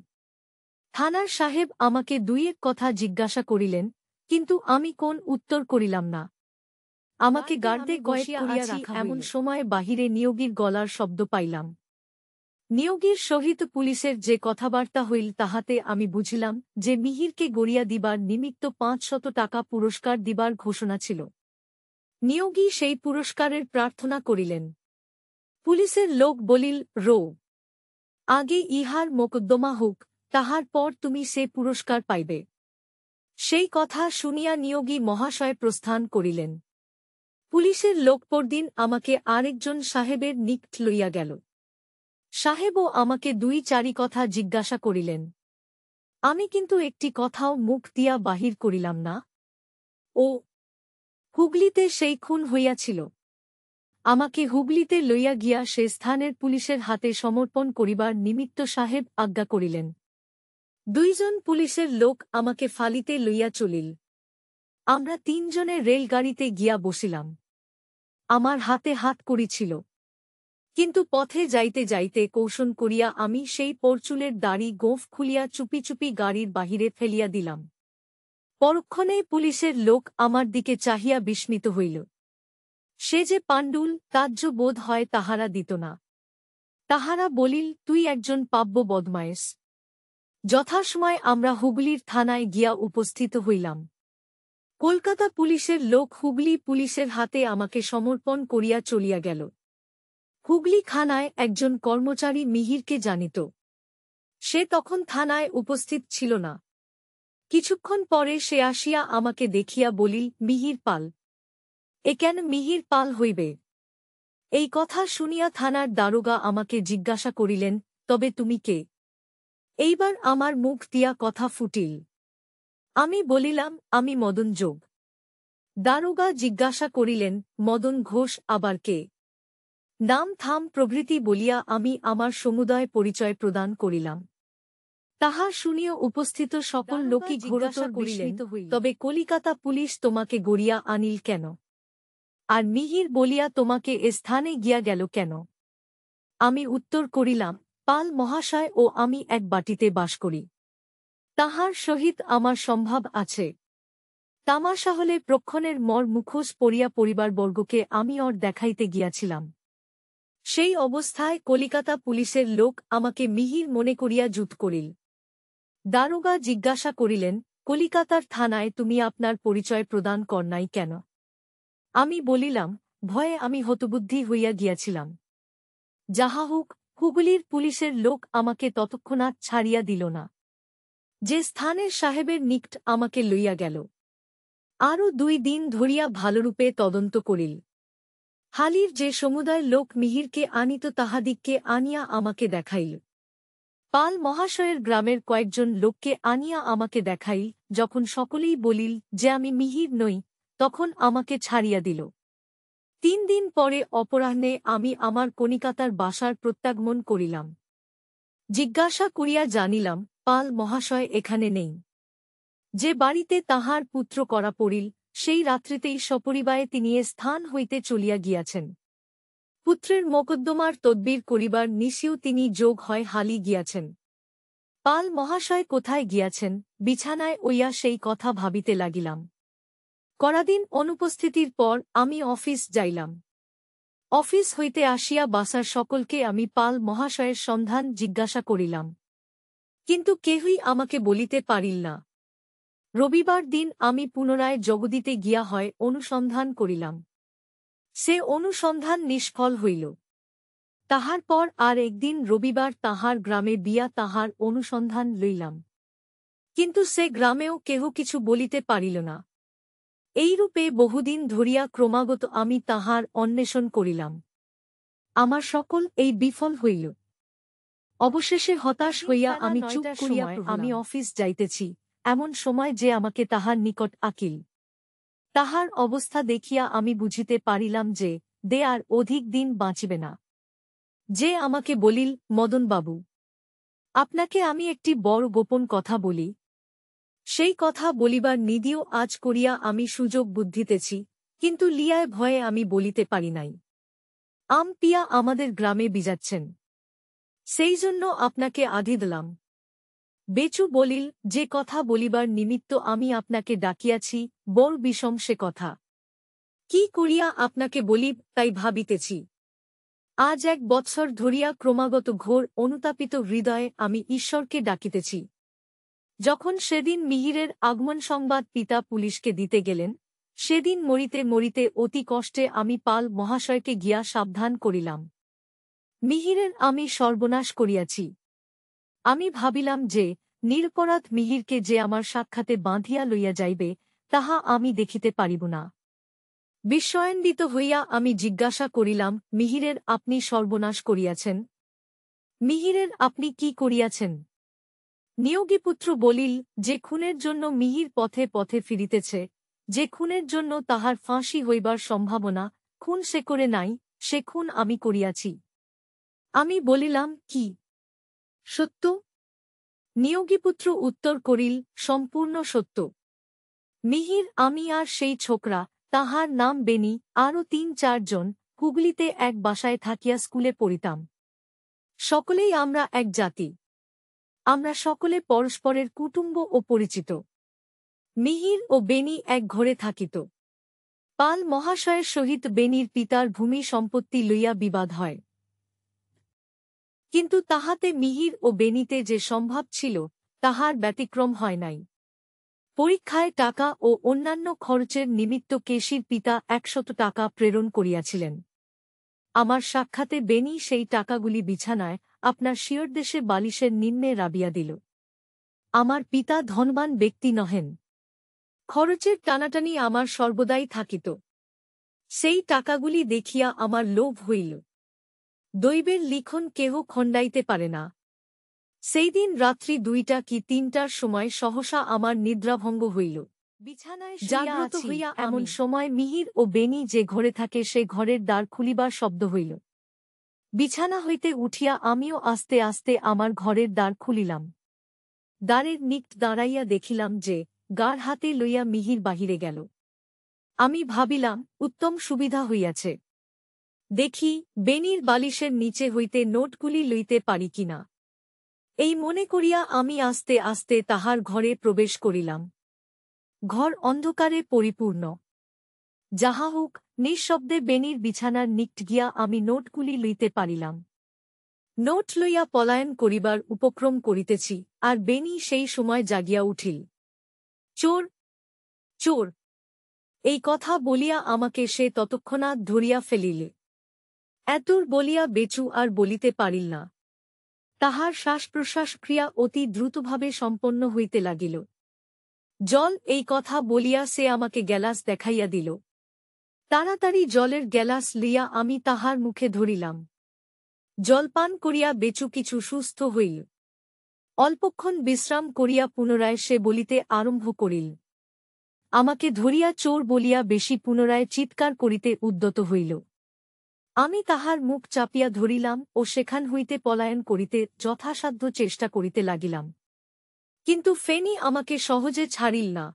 থানার সাহেব আমাকে দুই-এক কথা জিজ্ঞাসা করিলেন, কিন্তু আমি কোন উত্তর করিলাম না। আমাকে গার্ডে কয়েদ করিয়া রাখা এমন সময় বাহিরে নিয়োগীর গলার শব্দ পাইলাম। নিয়োগীর সহিত পুলিশের যে কথাবার্তা হইল তাহাতে আমি বুঝিলাম যে মিহিরকে গড়িয়া দিবার নিমিত্ত ৫০০ টাকা পুরস্কার দিবার ঘোষণা ছিল। নিয়োগী সেই পুরস্কারের প্রার্থনা করিলেন। পুলিশের লোক বলিল, রো আগে ইহার মোকদ্দমা হোক, তাহার পর তুমি সে পুরস্কার পাইবে। সেই কথা শুনিয়া নিয়োগী মহাশয় প্রস্থান করিলেন। পুলিশের লোক পরদিন আমাকে আরেকজন সাহেবের নিকট লইয়া গেল। সাহেবও আমাকে ২-৪ কথা জিজ্ঞাসা করিলেন। আমি কিন্তু একটি কথাও মুখ দিয়া বাহির করিলাম না। ও হুগলিতে সেই খুন হইয়াছিল। আমাকে হুগলিতে লইয়া গিয়া সে স্থানের পুলিশের হাতে সমর্পণ করিবার নিমিত্ত সাহেব আজ্ঞা করিলেন। ২ জন পুলিশের লোক আমাকে ফালিতে লইয়া চলিল। আমরা ৩ জনে রেলগাড়িতে গিয়া বসিলাম। আমার হাতে হাত করিছিল, কিন্তু পথে যাইতে যাইতে কৌশল করিয়া আমি সেই পরচুলের দাড়ি গোঁফ খুলিয়া চুপি চুপি গাড়ির বাহিরে ফেলিয়া দিলাম। পরক্ষণেই পুলিশের লোক আমার দিকে চাহিয়া বিস্মিত হইল। সে যে পাণ্ডুল তাজ্য বোধ হয় তাহারা দিত না। তাহারা বলিল, তুই একজন পাব্য বদমায়েশ। যথাসময় আমরা হুগলির থানায় গিয়া উপস্থিত হইলাম। কলকাতা পুলিশের লোক হুগলি পুলিশের হাতে আমাকে সমর্পণ করিয়া চলিয়া গেল। হুগলি থানায় একজন কর্মচারী মিহিরকে জানিত। সে তখন থানায় উপস্থিত ছিল না। কিছুক্ষণ পরে সে আসিয়া আমাকে দেখিয়া বলিল, মিহির পাল। এ কেন মিহির পাল হইবে? এই কথা শুনিয়া থানার দারোগা আমাকে জিজ্ঞাসা করিলেন, তবে তুমি কে? এইবার আমার মুখ দিয়া কথা ফুটিল। আমি বলিলাম, আমি মদন যোগ। দারোগা জিজ্ঞাসা করিলেন, মদন ঘোষ আবার কে? নাম থাম প্রভৃতি বলিয়া আমি আমার সমুদয় পরিচয় প্রদান করিলাম। তাহা শুনিয়া উপস্থিত সকল লোকই ঘোরতর বিস্মিত হইল। তবে কলিকাতা পুলিশ তোমাকে গড়িয়া আনিল কেন? আর মিহির বলিয়া তোমাকে এ স্থানে গিয়া গেল কেন? আমি উত্তর করিলাম, পাল মহাশয় ও আমি এক বাটিতে বাস করি। তাহার সহিত আমার সম্ভাব আছে। তামাশা হলে প্রক্ষণের মর মুখোশ পরিয়া পরিবারবর্গকে আমি ওর দেখাইতে গিয়াছিলাম। সেই অবস্থায় কলিকাতা পুলিশের লোক আমাকে মিহির মনে করিয়া জুত করিল। দারোগা জিজ্ঞাসা করিলেন, কলিকাতার থানায় তুমি আপনার পরিচয় প্রদান কর নাই কেন? আমি বলিলাম, ভয়ে আমি হতবুদ্ধি হইয়া গিয়াছিলাম। যাহা হোক, হুগলির পুলিশের লোক আমাকে তৎক্ষণাৎ ছাড়িয়া দিল না। যে স্থানের সাহেবের নিকট আমাকে লইয়া গেল, আরও ২ দিন ধরিয়া ভালরূপে তদন্ত করিল। হালির যে সমুদায় লোক মিহিরকে আনিত তাহাদিগকে আনিয়া আমাকে দেখাইল। পাল মহাশয়ের গ্রামের কয়েকজন লোককে আনিয়া আমাকে দেখাইল। যখন সকলেই বলিল যে আমি মিহির নই, তখন আমাকে ছাড়িয়া দিল। ৩ দিন পরে অপরাহ্নে আমি আমার কনিকাতার বাসার প্রত্যাগমন করিলাম। জিজ্ঞাসা করিয়া জানিলাম, পাল মহাশয় এখানে নেই। যে বাড়িতে তাহার পুত্র করা পড়িল, সেই রাত্রিতেই সপরিবারে তিনি এ স্থান হইতে চলিয়া গিয়াছেন। পুত্রের মোকদ্দমার তদবির করিবার নিশিও তিনি যোগ হয় হালি গিয়াছেন। পাল মহাশয় কোথায় গিয়াছেন, বিছানায় ওইয়া সেই কথা ভাবিতে লাগিলাম। করাদিন অনুপস্থিতির পর আমি অফিস যাইলাম। অফিস হইতে আসিয়া বাসার সকলকে আমি পাল মহাশয়ের সন্ধান জিজ্ঞাসা করিলাম, কিন্তু কেহই আমাকে বলিতে পারিল না। রবিবার দিন আমি পুনরায় জগদিতে গিয়া হয় অনুসন্ধান করিলাম। সে অনুসন্ধান নিষ্ফল হইল। তাহার পর আর একদিন রবিবার তাহার গ্রামে বিয়া, তাহার অনুসন্ধান লইলাম, কিন্তু সে গ্রামেও কেহ কিছু বলিতে পারিল না। এইরূপে বহুদিন ধরিয়া ক্রমাগত আমি তাহার অন্বেষণ করিলাম। আমার সকল এই বিফল হইল। অবশেষে হতাশ হইয়া আমি চুপ করিয়া আমি অফিস যাইতেছি এমন সময় যে আমাকে তাহার নিকট আকিল। তাহার অবস্থা দেখিয়া আমি বুঝিতে পারিলাম যে দে আর অধিক দিন বাঁচিবে না। যে আমাকে বলিল, মদনবাবু, আপনাকে আমি একটি বড় গোপন কথা বলি। সেই কথা বলিবার নিদিও আজ করিয়া আমি সুযোগ বুদ্ধিতেছি, কিন্তু লিয়ায় ভয়ে আমি বলিতে পারি নাই। পিয়া আমাদের গ্রামে বিজাচ্ছেন, সেই জন্য আপনাকে আধি দিলাম। বেচু বলিল, যে কথা বলিবার নিমিত্ত আমি আপনাকে ডাকিয়াছি বড় বিষম সে কথা। কি করিয়া আপনাকে বলিব তাই ভাবিতেছি। আজ 1 বৎসর ধরিয়া ক্রমাগত ঘোর অনুতাপিত হৃদয়ে আমি ঈশ্বরকে ডাকিতেছি। যখন সেদিন মিহিরের আগমন সংবাদ পিতা পুলিশকে দিতে গেলেন, সেদিন মরিতে মরিতে অতি কষ্টে আমি পাল মহাশয়কে গিয়া সাবধান করিলাম। মিহিরের আমি সর্বনাশ করিয়াছি। আমি ভাবিলাম যে নিরপরাধ মিহিরকে যে আমার সাক্ষাতে বাঁধিয়া লইয়া যাইবে, তাহা আমি দেখিতে পারিব না। বিস্ময়ান্বিত হইয়া আমি জিজ্ঞাসা করিলাম, মিহিরের আপনি সর্বনাশ করিয়াছেন? মিহিরের আপনি কি করিয়াছেন? নিয়োগীপুত্র বলিল, যে খুনের জন্য মিহির পথে পথে ফিরিতেছে, যে খুনের জন্য তাহার ফাঁসি হইবার সম্ভাবনা, খুন সে করে নাই, সে খুন আমি করিয়াছি। আমি বলিলাম, কি সত্য? নিয়োগীপুত্র উত্তর করিল, সম্পূর্ণ সত্য। মিহির, আমি আর সেই ছোকরা, তাহার নাম বেনি, আরও 3-4 জন হুগলিতে এক বাসায় থাকিয়া স্কুলে পড়িতাম। সকলেই আমরা এক জাতি। আমরা সকলে পরস্পরের কুটুম্ব ও পরিচিত। মিহির ও বেনি এক ঘরে থাকিত। পাল মহাশয়ের সহিত বেনির পিতার ভূমি সম্পত্তি লইয়া বিবাদ হয়। কিন্তু তাহাতে মিহির ও বেনিতে যে সম্ভব ছিল, তাহার ব্যতিক্রম হয় নাই। পরীক্ষায় টাকা ও অন্যান্য খরচের নিমিত্ত কেশির পিতা 100 টাকা প্রেরণ করিয়াছিলেন। আমার সাক্ষাতে বেনি সেই টাকাগুলি বিছানায় আপনার শিয়রদেশে বালিশের নিম্নে রাবিয়া দিল। আমার পিতা ধনবান ব্যক্তি নহেন। খরচের টানাটানি আমার সর্বদাই থাকিত। সেই টাকাগুলি দেখিয়া আমার লোভ হইল। দৈবের লিখন কেহ খণ্ডাইতে পারে না। সেই দিন রাত্রি 2টা কি 3টার সময় সহসা আমার নিদ্রাভঙ্গ হইল। বিছানায় জাগ্রত হইয়া এমন সময় মিহির ও বেনি যে ঘরে থাকে সে ঘরের দ্বার খুলিবার শব্দ হইল। বিছানা হইতে উঠিয়া আমিও আস্তে আস্তে আমার ঘরের দ্বার খুলিলাম। দ্বারের নিকট দাঁড়াইয়া দেখিলাম যে গার হাতে লইয়া মিহির বাহিরে গেল। আমি ভাবিলাম, উত্তম সুবিধা হইয়াছে। দেখি বেনির বালিশের নিচে হইতে নোটগুলি লইতে পারি কিনা। এই মনে করিয়া আমি আস্তে আস্তে তাহার ঘরে প্রবেশ করিলাম। ঘর অন্ধকারে পরিপূর্ণ। যাহা হোক, নিঃশব্দে বেনির বিছানার নিকট গিয়া আমি নোটগুলি লইতে পারিলাম। নোট লইয়া পলায়ন করিবার উপক্রম করিতেছি, আর বেনি সেই সময় জাগিয়া উঠিল। চোর, চোর, এই কথা বলিয়া আমাকে সে ততক্ষণাৎ ধরিয়া ফেলিলে। এতদূর বলিয়া বেচু আর বলিতে পারিল না। তাহার শ্বাস-প্রশ্বাস ক্রিয়া অতি দ্রুতভাবে সম্পন্ন হইতে লাগিল। জল, এই কথা বলিয়া সে আমাকে গ্যালাস দেখাইয়া দিল। তাড়াতাড়ি জলের গ্যালাস লইয়া আমি তাহার মুখে ধরিলাম। জলপান করিয়া বেচু কিছু সুস্থ হইল। অল্পক্ষণ বিশ্রাম করিয়া পুনরায় সে বলিতে আরম্ভ করিল। আমাকে ধরিয়া চোর বলিয়া বেশি পুনরায় চিৎকার করিতে উদ্যত হইল। আমি তাহার মুখ চাপিয়া ধরিলাম ও সেখান হইতে পলায়ন করিতে যথাসাধ্য চেষ্টা করিতে লাগিলাম। কিন্তু ফেনি আমাকে সহজে ছাড়িল না।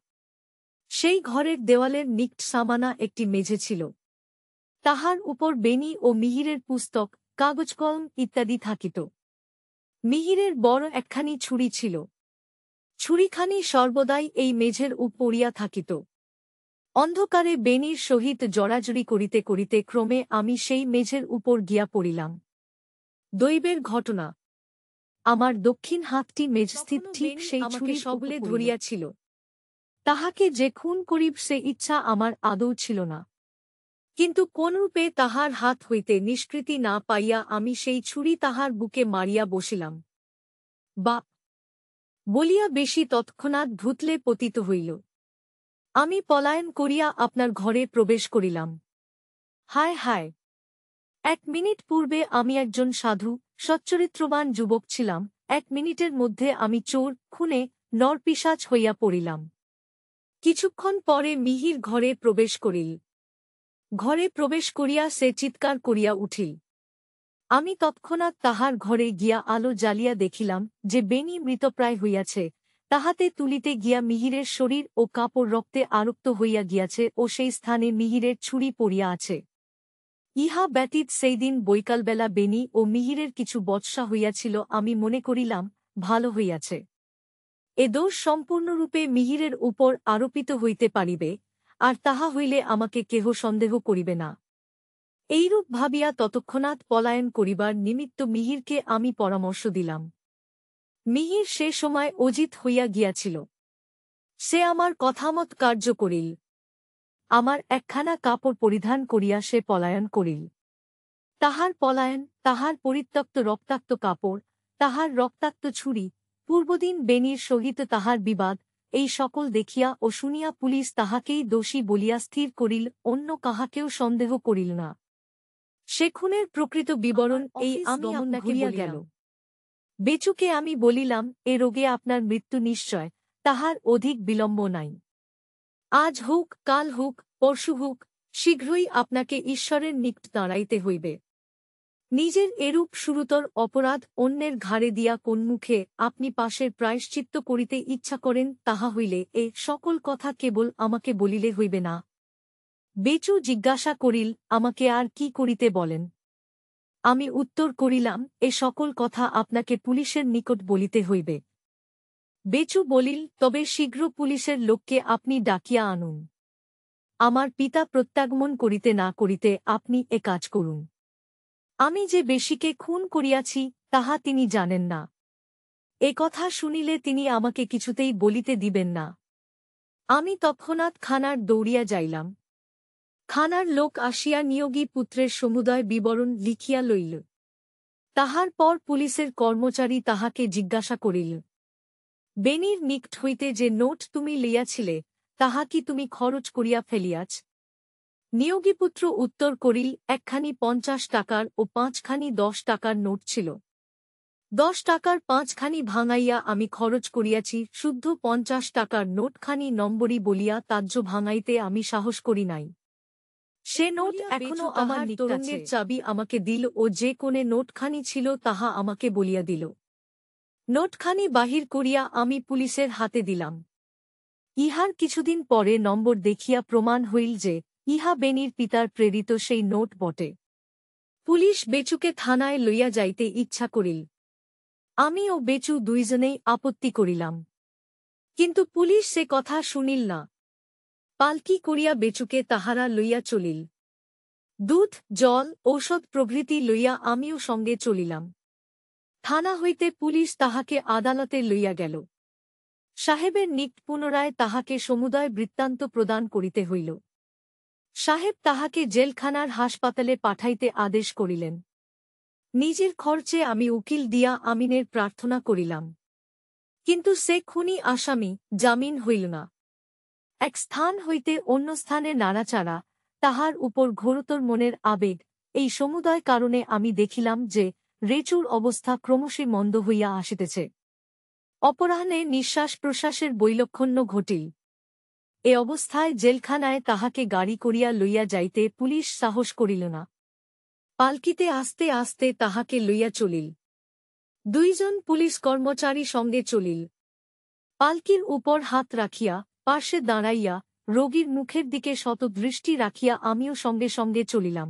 সেই ঘরের দেওয়ালের নিকট সামানা একটি মেঝে ছিল। তাহার উপর বেনি ও মিহিরের পুস্তক, কাগজকলম ইত্যাদি থাকিত। মিহিরের বড় একখানি ছুরি ছিল। ছুরিখানি সর্বদাই এই মেঝের উপর পড়িয়া থাকিত। অন্ধকারে বেনির সহিত জড়াজড়ি করিতে করিতে ক্রমে আমি সেই মেঝের উপর গিয়া পড়িলাম। দৈবের ঘটনা, আমার দক্ষিণ হাতটি মেঝস্থিত ঠিক সেই ছুরি সবলে ধরিয়াছিল। তাহাকে যে খুন করিব সে ইচ্ছা আমার আদৌ ছিল না। কিন্তু কোনরূপে তাহার হাত হইতে নিষ্কৃতি না পাইয়া আমি সেই ছুরি তাহার বুকে মারিয়া বসিলাম। বাপ বলিয়া বেশি তৎক্ষণাৎ ভূতলে পতিত হইল। আমি পলায়ন করিয়া আপনার ঘরে প্রবেশ করিলাম। হায় হায়! 1 মিনিট পূর্বে আমি একজন সাধু, সচ্চরিত্রবান যুবক ছিলাম, 1 মিনিটের মধ্যে আমি চোর, খুনে, নরপিশাচ হইয়া পড়িলাম। কিছুক্ষণ পরে মিহির ঘরে প্রবেশ করিল। ঘরে প্রবেশ করিয়া সে চিৎকার করিয়া উঠিল। আমি তৎক্ষণাৎ তাহার ঘরে গিয়া আলো জ্বালিয়া দেখিলাম যে বেনি মৃতপ্রায় হইয়াছে, তাহাতে তুলিতে গিয়া মিহিরের শরীর ও কাপড় রক্তে আরক্ত হইয়া গিয়াছে ও সেই স্থানে মিহিরের ছুরি পড়িয়া আছে। ইহা ব্যতীত সেইদিন বৈকালবেলা বেনি ও মিহিরের কিছু বচসা হইয়াছিল, আমি মনে করিলাম ভালো হইয়াছে। এ দোষ সম্পূর্ণরূপে মিহিরের উপর আরোপিত হইতে পারিবে, আর তাহা হইলে আমাকে কেহ সন্দেহ করিবে না। এইরূপ ভাবিয়া তৎক্ষণাৎ পলায়ন করিবার নিমিত্ত মিহিরকে আমি পরামর্শ দিলাম। মিহির সে সময় অজিত হইয়া গিয়াছিল। সে আমার কথামত কার্য করিল। আমার একখানা কাপড় পরিধান করিয়া সে পলায়ন করিল। তাহার পলায়ন, তাহার পরিত্যক্ত রক্তাক্ত কাপড়, তাহার রক্তাক্ত ছুরি, পূর্বদিন বেনির সহিত তাহার বিবাদ, এই সকল দেখিয়া ও শুনিয়া পুলিশ তাহাকেই দোষী বলিয়া স্থির করিল, অন্য কাহাকেও সন্দেহ করিল না। সে খুনের প্রকৃত বিবরণ এই আমি আপনাকে গেল। বেচুকে আমি বলিলাম, এ রোগে আপনার মৃত্যু নিশ্চয়, তাহার অধিক বিলম্ব নাই। আজ হোক, কাল হোক, পরশু হোক, শীঘ্রই আপনাকে ঈশ্বরের নিকট দাঁড়াইতে হইবে। নিজের এরূপ সুরুতর অপরাধ অন্যের ঘাড়ে দিয়া কোন মুখে আপনি পাশের প্রায়শ্চিত্ত করিতে ইচ্ছা করেন, তাহা হইলে এ সকল কথা কেবল আমাকে বলিলে হইবে না। বেচু জিজ্ঞাসা করিল, আমাকে আর কি করিতে বলেন? আমি উত্তর করিলাম, এ সকল কথা আপনাকে পুলিশের নিকট বলিতে হইবে। বেচু বলিল, তবে শীঘ্র পুলিশের লোককে আপনি ডাকিয়া আনুন। আমার পিতা প্রত্যাগমন করিতে না করিতে আপনি এ কাজ করুন। আমি যে বেশিকে খুন করিয়াছি তাহা তিনি জানেন না। এ কথা শুনিলে তিনি আমাকে কিছুতেই বলিতে দিবেন না। আমি তৎক্ষণাৎ খানার দৌড়িয়া যাইলাম। খানার লোক আসিয়া নিয়োগী পুত্রের সমুদয় বিবরণ লিখিয়া লইল। তাহার পর পুলিশের কর্মচারী তাহাকে জিজ্ঞাসা করিল, বেনির নিকট হইতে যে নোট তুমি লইয়াছিলে, তাহা কি তুমি খরচ করিয়া ফেলিয়াছ? নিয়োগীপুত্র উত্তর করিল, একখানি 50 টাকার ও 5খানি 10 টাকার নোট ছিল। 10 টাকার 5খানি ভাঙাইয়া আমি খরচ করিয়াছি, শুদ্ধ 50 টাকার নোটখানি নম্বরী বলিয়া তাজ্য ভাঙাইতে আমি সাহস করি নাই। সে নোট এখনো আমার তরঙ্গের চাবি আমাকে দিল ও যে কোণে নোটখানি ছিল তাহা আমাকে বলিয়া দিল। নোটখানি বাহির করিয়া আমি পুলিশের হাতে দিলাম। ইহার কিছুদিন পরে নম্বর দেখিয়া প্রমাণ হইল যে ইহা বেনির পিতার প্রেরিত সেই নোট বটে। পুলিশ বেচুকে থানায় লইয়া যাইতে ইচ্ছা করিল। আমি ও বেচু দুইজনেই আপত্তি করিলাম, কিন্তু পুলিশ সে কথা শুনিল না। পালকি করিয়া বেচুকে তাহারা লইয়া চলিল। দুধ, জল, ঔষধ প্রভৃতি লইয়া আমিও সঙ্গে চলিলাম। থানা হইতে পুলিশ তাহাকে আদালতে লইয়া গেল। সাহেবের নিকট পুনরায় তাহাকে সমুদয় বৃত্তান্ত প্রদান করিতে হইল। সাহেব তাহাকে জেলখানার হাসপাতালে পাঠাইতে আদেশ করিলেন। নিজের খরচে আমি উকিল দিয়া আমিনের প্রার্থনা করিলাম, কিন্তু সে খুনি আসামি, জামিন হইল না। এক স্থান হইতে অন্য স্থানে নাড়াচাড়া, তাহার উপর ঘোরতর মনের আবেগ, এই সমুদয় কারণে আমি দেখিলাম যে রেচুর অবস্থা ক্রমশই মন্দ হইয়া আসিতেছে। অপরাহ্নে নিঃশ্বাস প্রশ্বাসের বৈলক্ষণ্য ঘটিল। এ অবস্থায় জেলখানায় তাহাকে গাড়ি করিয়া লইয়া যাইতে পুলিশ সাহস করিল না। পালকিতে আস্তে আস্তে তাহাকে লইয়া চলিল। 2 জন পুলিশ কর্মচারী সঙ্গে চলিল। পালকির উপর হাত রাখিয়া, পার্শ্বে দাঁড়াইয়া, রোগীর মুখের দিকে শতদৃষ্টি রাখিয়া আমিও সঙ্গে সঙ্গে চলিলাম।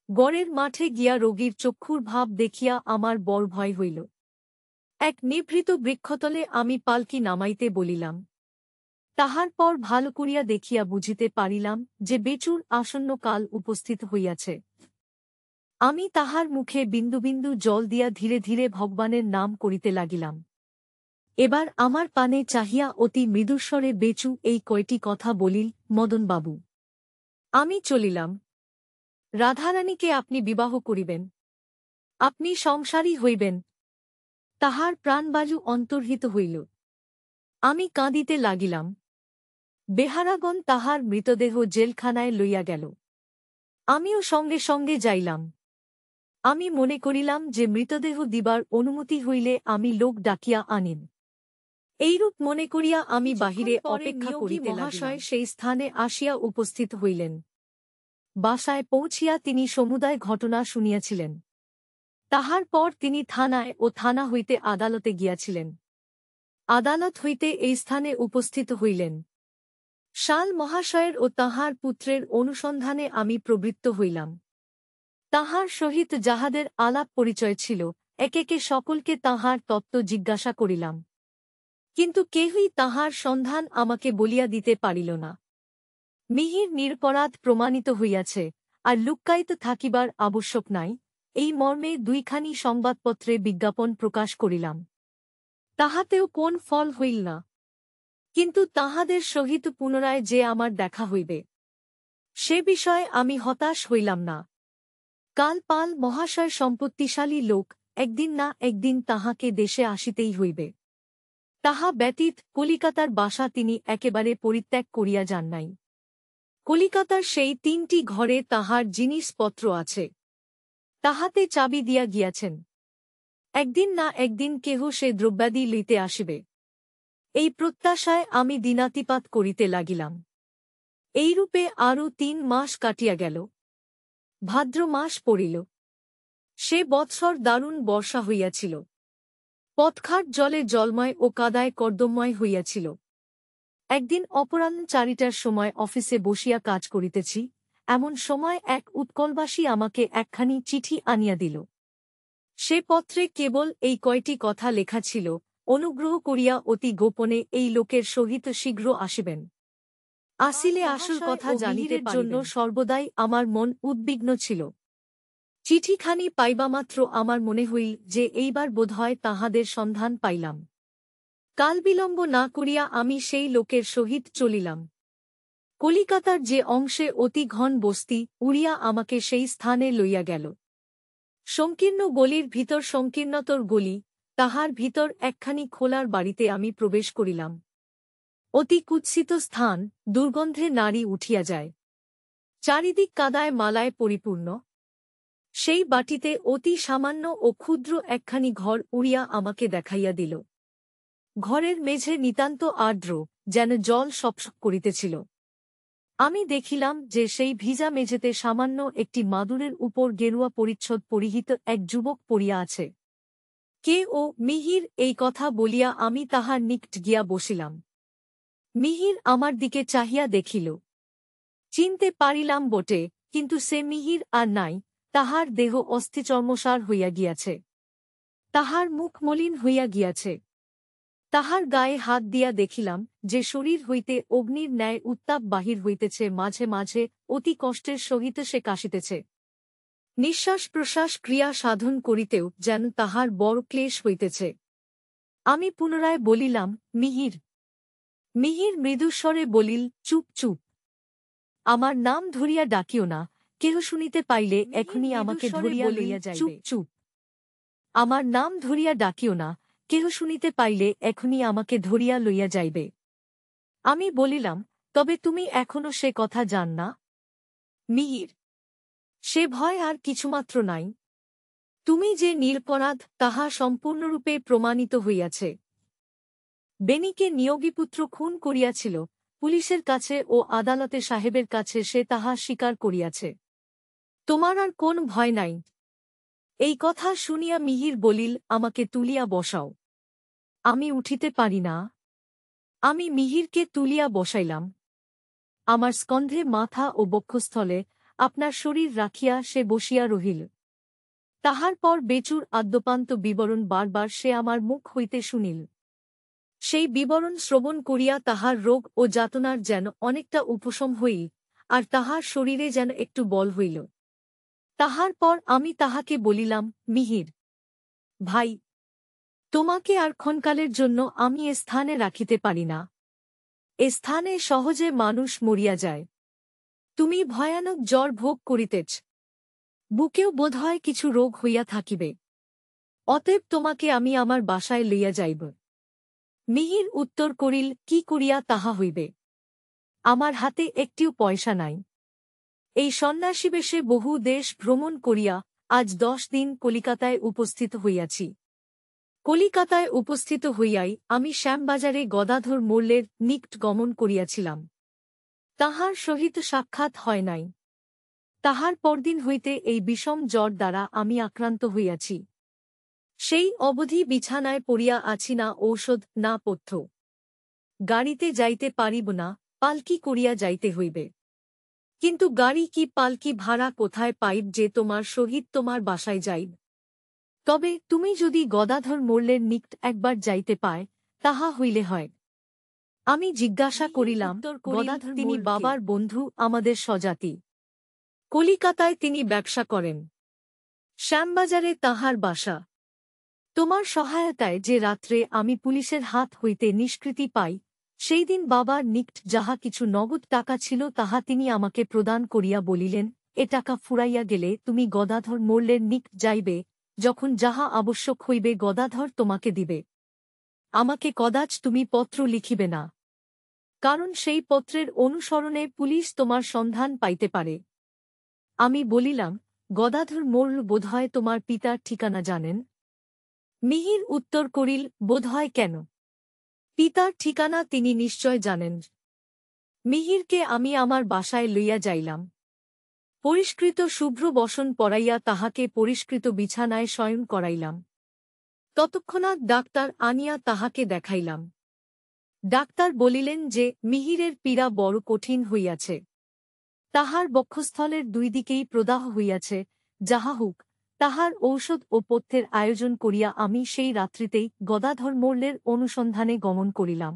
গড়ের মাঠে গিয়া রোগীর চক্ষুর ভাব দেখিয়া আমার বড় ভয় হইল। এক নিভৃত বৃক্ষতলে আমি পালকি নামাইতে বলিলাম। তাহার পর ভাল করিয়া দেখিয়া বুঝিতে পারিলাম যে বেচুর আসন্ন কাল উপস্থিত হইয়াছে। আমি তাহার মুখে বিন্দু বিন্দু জল দিয়া ধীরে ধীরে ভগবানের নাম করিতে লাগিলাম। এবার আমার পানে চাহিয়া অতি মৃদুস্বরে বেচু এই কয়টি কথা বলিল, মদনবাবু, আমি চলিলাম। রাধারানীকে আপনি বিবাহ করিবেন, আপনি সংসারী হইবেন। তাহার প্রাণবায়ু অন্তর্হিত হইল। আমি কাঁদিতে লাগিলাম। বেহারাগণ তাহার মৃতদেহ জেলখানায় লইয়া গেল। আমিও সঙ্গে সঙ্গে যাইলাম। আমি মনে করিলাম যে মৃতদেহ দিবার অনুমতি হইলে আমি লোক ডাকিয়া আনিন। এইরূপ মনে করিয়া আমি বাহিরে অপেক্ষা করিতে মহাশয় সেই স্থানে আসিয়া উপস্থিত হইলেন। বাসায় পৌঁছিয়া তিনি সমুদয় ঘটনা শুনিয়াছিলেন। তাহার পর তিনি থানায় ও থানা হইতে আদালতে গিয়াছিলেন। আদালত হইতে এই স্থানে উপস্থিত হইলেন। শাল মহাশয়ের ও তাঁহার পুত্রের অনুসন্ধানে আমি প্রবৃত্ত হইলাম। তাঁহার সহিত যাহাদের আলাপ পরিচয় ছিল, একে সকলকে তাঁহার তত্ত্ব জিজ্ঞাসা করিলাম। কিন্তু কেহই তাঁহার সন্ধান আমাকে বলিয়া দিতে পারিল না। মিহির নিরপরাধ প্রমাণিত হইয়াছে, আর লুক্কায়িত থাকিবার আবশ্যক নাই, এই মর্মে 2খানি সংবাদপত্রে বিজ্ঞাপন প্রকাশ করিলাম। তাহাতেও কোন ফল হইল না। কিন্তু তাহাদের সহিত পুনরায় যে আমার দেখা হইবে, সে বিষয়ে আমি হতাশ হইলাম না। কাল পাল মহাশয় সম্পত্তিশালী লোক, একদিন না একদিন তাহাকে দেশে আসিতেই হইবে। তাহা ব্যতীত কলিকাতার বাসা তিনি একেবারে পরিত্যাগ করিয়া যান নাই। কলিকাতার সেই 3টি ঘরে তাহার জিনিসপত্র আছে, তাহাতে চাবি দিয়া গিয়াছেন। একদিন না একদিন কেহ সে দ্রব্যাদি লইতে আসিবে, এই প্রত্যাশায় আমি দিনাতিপাত করিতে লাগিলাম। এইরূপে আরও 3 মাস কাটিয়া গেল। ভাদ্র মাস পড়িল। সে বৎসর দারুণ বর্ষা হইয়াছিল। পথঘাট জলে জলময় ও কাদায় কর্দমময় হইয়াছিল। একদিন অপরাহ্ন 4টার সময় অফিসে বসিয়া কাজ করিতেছি, এমন সময় এক উৎকলবাসী আমাকে একখানি চিঠি আনিয়া দিল। সে পত্রে কেবল এই কয়টি কথা লেখা ছিল, অনুগ্রহ করিয়া অতি গোপনে এই লোকের সহিত শীঘ্র আসিবেন। আসিলে আসল কথা জানিতে জন্য সর্বদাই আমার মন উদ্বিগ্ন ছিল। চিঠিখানি পাইবামাত্র আমার মনে হইল যে এইবার বোধহয় তাহাদের সন্ধান পাইলাম। কালবিলম্ব না করিয়া আমি সেই লোকের সহিত চলিলাম। কলিকাতার যে অংশে অতি ঘন বস্তি, উড়িয়া আমাকে সেই স্থানে লইয়া গেল। সংকীর্ণ গলির ভিতর সংকীর্ণতর গলি, তাহার ভিতর একখানি খোলার বাড়িতে আমি প্রবেশ করিলাম। অতি কুৎসিত স্থান, দুর্গন্ধে নাড়ি উঠিয়া যায়। চারিদিক কাদায় মালায় পরিপূর্ণ। সেই বাটিতে অতি সামান্য ও ক্ষুদ্র একখানি ঘর উড়িয়া আমাকে দেখাইয়া দিল। ঘরের মেঝে নিতান্ত আর্দ্র, যেন জল সপসপ করিতেছিল। আমি দেখিলাম যে সেই ভিজা মেঝেতে সামান্য একটি মাদুরের উপর গেরুয়া পরিচ্ছদ পরিহিত এক যুবক পড়িয়া আছে। কে ও? মিহির, এই কথা বলিয়া আমি তাহার নিকট গিয়া বসিলাম। মিহির আমার দিকে চাহিয়া দেখিল। চিনতে পারিলাম বটে, কিন্তু সে মিহির আর নাই, তাহার দেহ অস্থিচর্মসার হইয়া গিয়াছে। তাহার মুখ মলিন হইয়া গিয়াছে। তাহার গায়ে হাত দিয়া দেখিলাম যে শরীর হইতে অগ্নির ন্যায় উত্তাপ বাহির হইতেছে, মাঝে মাঝে অতি কষ্টের সহিত সে কাশিতেছে। নিঃশ্বাস প্রশ্বাস ক্রিয়া সাধন করিতেও যেন তাহার বড় ক্লেশ হইতেছে। আমি পুনরায় বলিলাম, মিহির। মিহির মৃদুস্বরে বলিল, চুপ চুপ। আমার নাম ধরিয়া ডাকিও না, কেহ শুনিতে পাইলে এখনই আমাকে ধরিয়া লইয়া যাইবে। চুপ চুপ। আমার নাম ধরিয়া ডাকিও না, কেহ শুনিতে পাইলে এখনই আমাকে ধরিয়া লইয়া যাইবে। আমি বলিলাম, তবে তুমি এখনো সে কথা জান না? মিহির, সে ভয় আর কিছুমাত্র নাই। তুমি যে নিরপরাধ তাহা সম্পূর্ণরূপে প্রমাণিত হইয়াছে। বেনিকে নিয়োগীপুত্র খুন করিয়াছিল, পুলিশের কাছে ও আদালতে সাহেবের কাছে সে তাহা স্বীকার করিয়াছে। তোমার আর কোন ভয় নাই। এই কথা শুনিয়া মিহির বলিল, আমাকে তুলিয়া বসাও। আমি উঠিতে পারি না। আমি মিহিরকে তুলিয়া বসাইলাম। আমার স্কন্ধে মাথা ও বক্ষস্থলে আপনার শরীর রাখিয়া সে বসিয়া রহিল। তাহার পর বেচুর আদ্যপান্ত বিবরণ বারবার সে আমার মুখ হইতে শুনিল। সেই বিবরণ শ্রবণ করিয়া তাহার রোগ ও যাতনার যেন অনেকটা উপশম হইল, আর তাহার শরীরে যেন একটু বল হইল। তাহার পর আমি তাহাকে বলিলাম, মিহির ভাই, তোমাকে আর ক্ষণকালের জন্য আমি এ স্থানে রাখিতে পারি না। এ স্থানে সহজে মানুষ মরিয়া যায়। তুমি ভয়ানক জ্বর ভোগ করিতেছ, বুকেও বোধহয় কিছু রোগ হইয়া থাকিবে। অতএব তোমাকে আমি আমার বাসায় লইয়া যাইব। মিহির উত্তর করিল, কি করিয়া তাহা হইবে? আমার হাতে একটিও পয়সা নাই। এই সন্ন্যাসীবেশে বহু দেশ ভ্রমণ করিয়া আজ 10 দিন কলিকাতায় উপস্থিত হইয়াছি। কলিকাতায় উপস্থিত হইয়াই আমি শ্যামবাজারে গদাধর মোল্লের নিকট গমন করিয়াছিলাম। তাহার সহিত সাক্ষাৎ হয় নাই। তাহার পরদিন হইতে এই বিষম জ্বর দ্বারা আমি আক্রান্ত হইয়াছি। সেই অবধি বিছানায় পড়িয়া আছি, না ঔষধ না পথ্য। গাড়িতে যাইতে পারিব না, পালকি করিয়া যাইতে হইবে। কিন্তু গাড়ি কি পালকি ভাড়া কোথায় পাইব যে তোমার সহিত তোমার বাসায় যাইব? তবে তুমি যদি গদাধর মোল্লের নিকট একবার যাইতে পায়, তাহা হইলে হয়। আমি জিজ্ঞাসা করিলাম, গদাধর তিনি বাবার বন্ধু, আমাদের স্বজাতি। কলিকাতায় তিনি ব্যবসা করেন। শ্যামবাজারে তাঁহার বাসা। তোমার সহায়তায় যে রাত্রে আমি পুলিশের হাত হইতে নিষ্কৃতি পাই, সেই দিন বাবার নিকট যাহা কিছু নগদ টাকা ছিল তাহা তিনি আমাকে প্রদান করিয়া বলিলেন, এ টাকা ফুরাইয়া গেলে তুমি গদাধর মোল্লের নিকট যাইবে, যখন যাহা আবশ্যক হইবে গদাধর তোমাকে দিবে। আমাকে কদাচ তুমি পত্র লিখিবে না, কারণ সেই পত্রের অনুসরণে পুলিশ তোমার সন্ধান পাইতে পারে। আমি বলিলাম, গদাধর মোল্ল বোধহয় তোমার পিতার ঠিকানা জানেন? মিহির উত্তর করিল, বোধহয় কেন? পিতার ঠিকানা তিনি নিশ্চয় জানেন। মিহিরকে আমি আমার বাসায় লইয়া যাইলাম। পরিষ্কৃত শুভ্র বসন পরাইয়া তাহাকে পরিষ্কৃত বিছানায় শয়ন করাইলাম। ততক্ষণাৎ ডাক্তার আনিয়া তাহাকে দেখাইলাম। ডাক্তার বলিলেন যে মিহিরের পীড়া বড় কঠিন হইয়াছে। তাহার বক্ষস্থলের দুই দিকেই প্রদাহ হইয়াছে। যাহা হোক, তাহার ঔষধ ও পথ্যের আয়োজন করিয়া আমি সেই রাত্রিতেই গদাধর মোল্লের অনুসন্ধানে গমন করিলাম।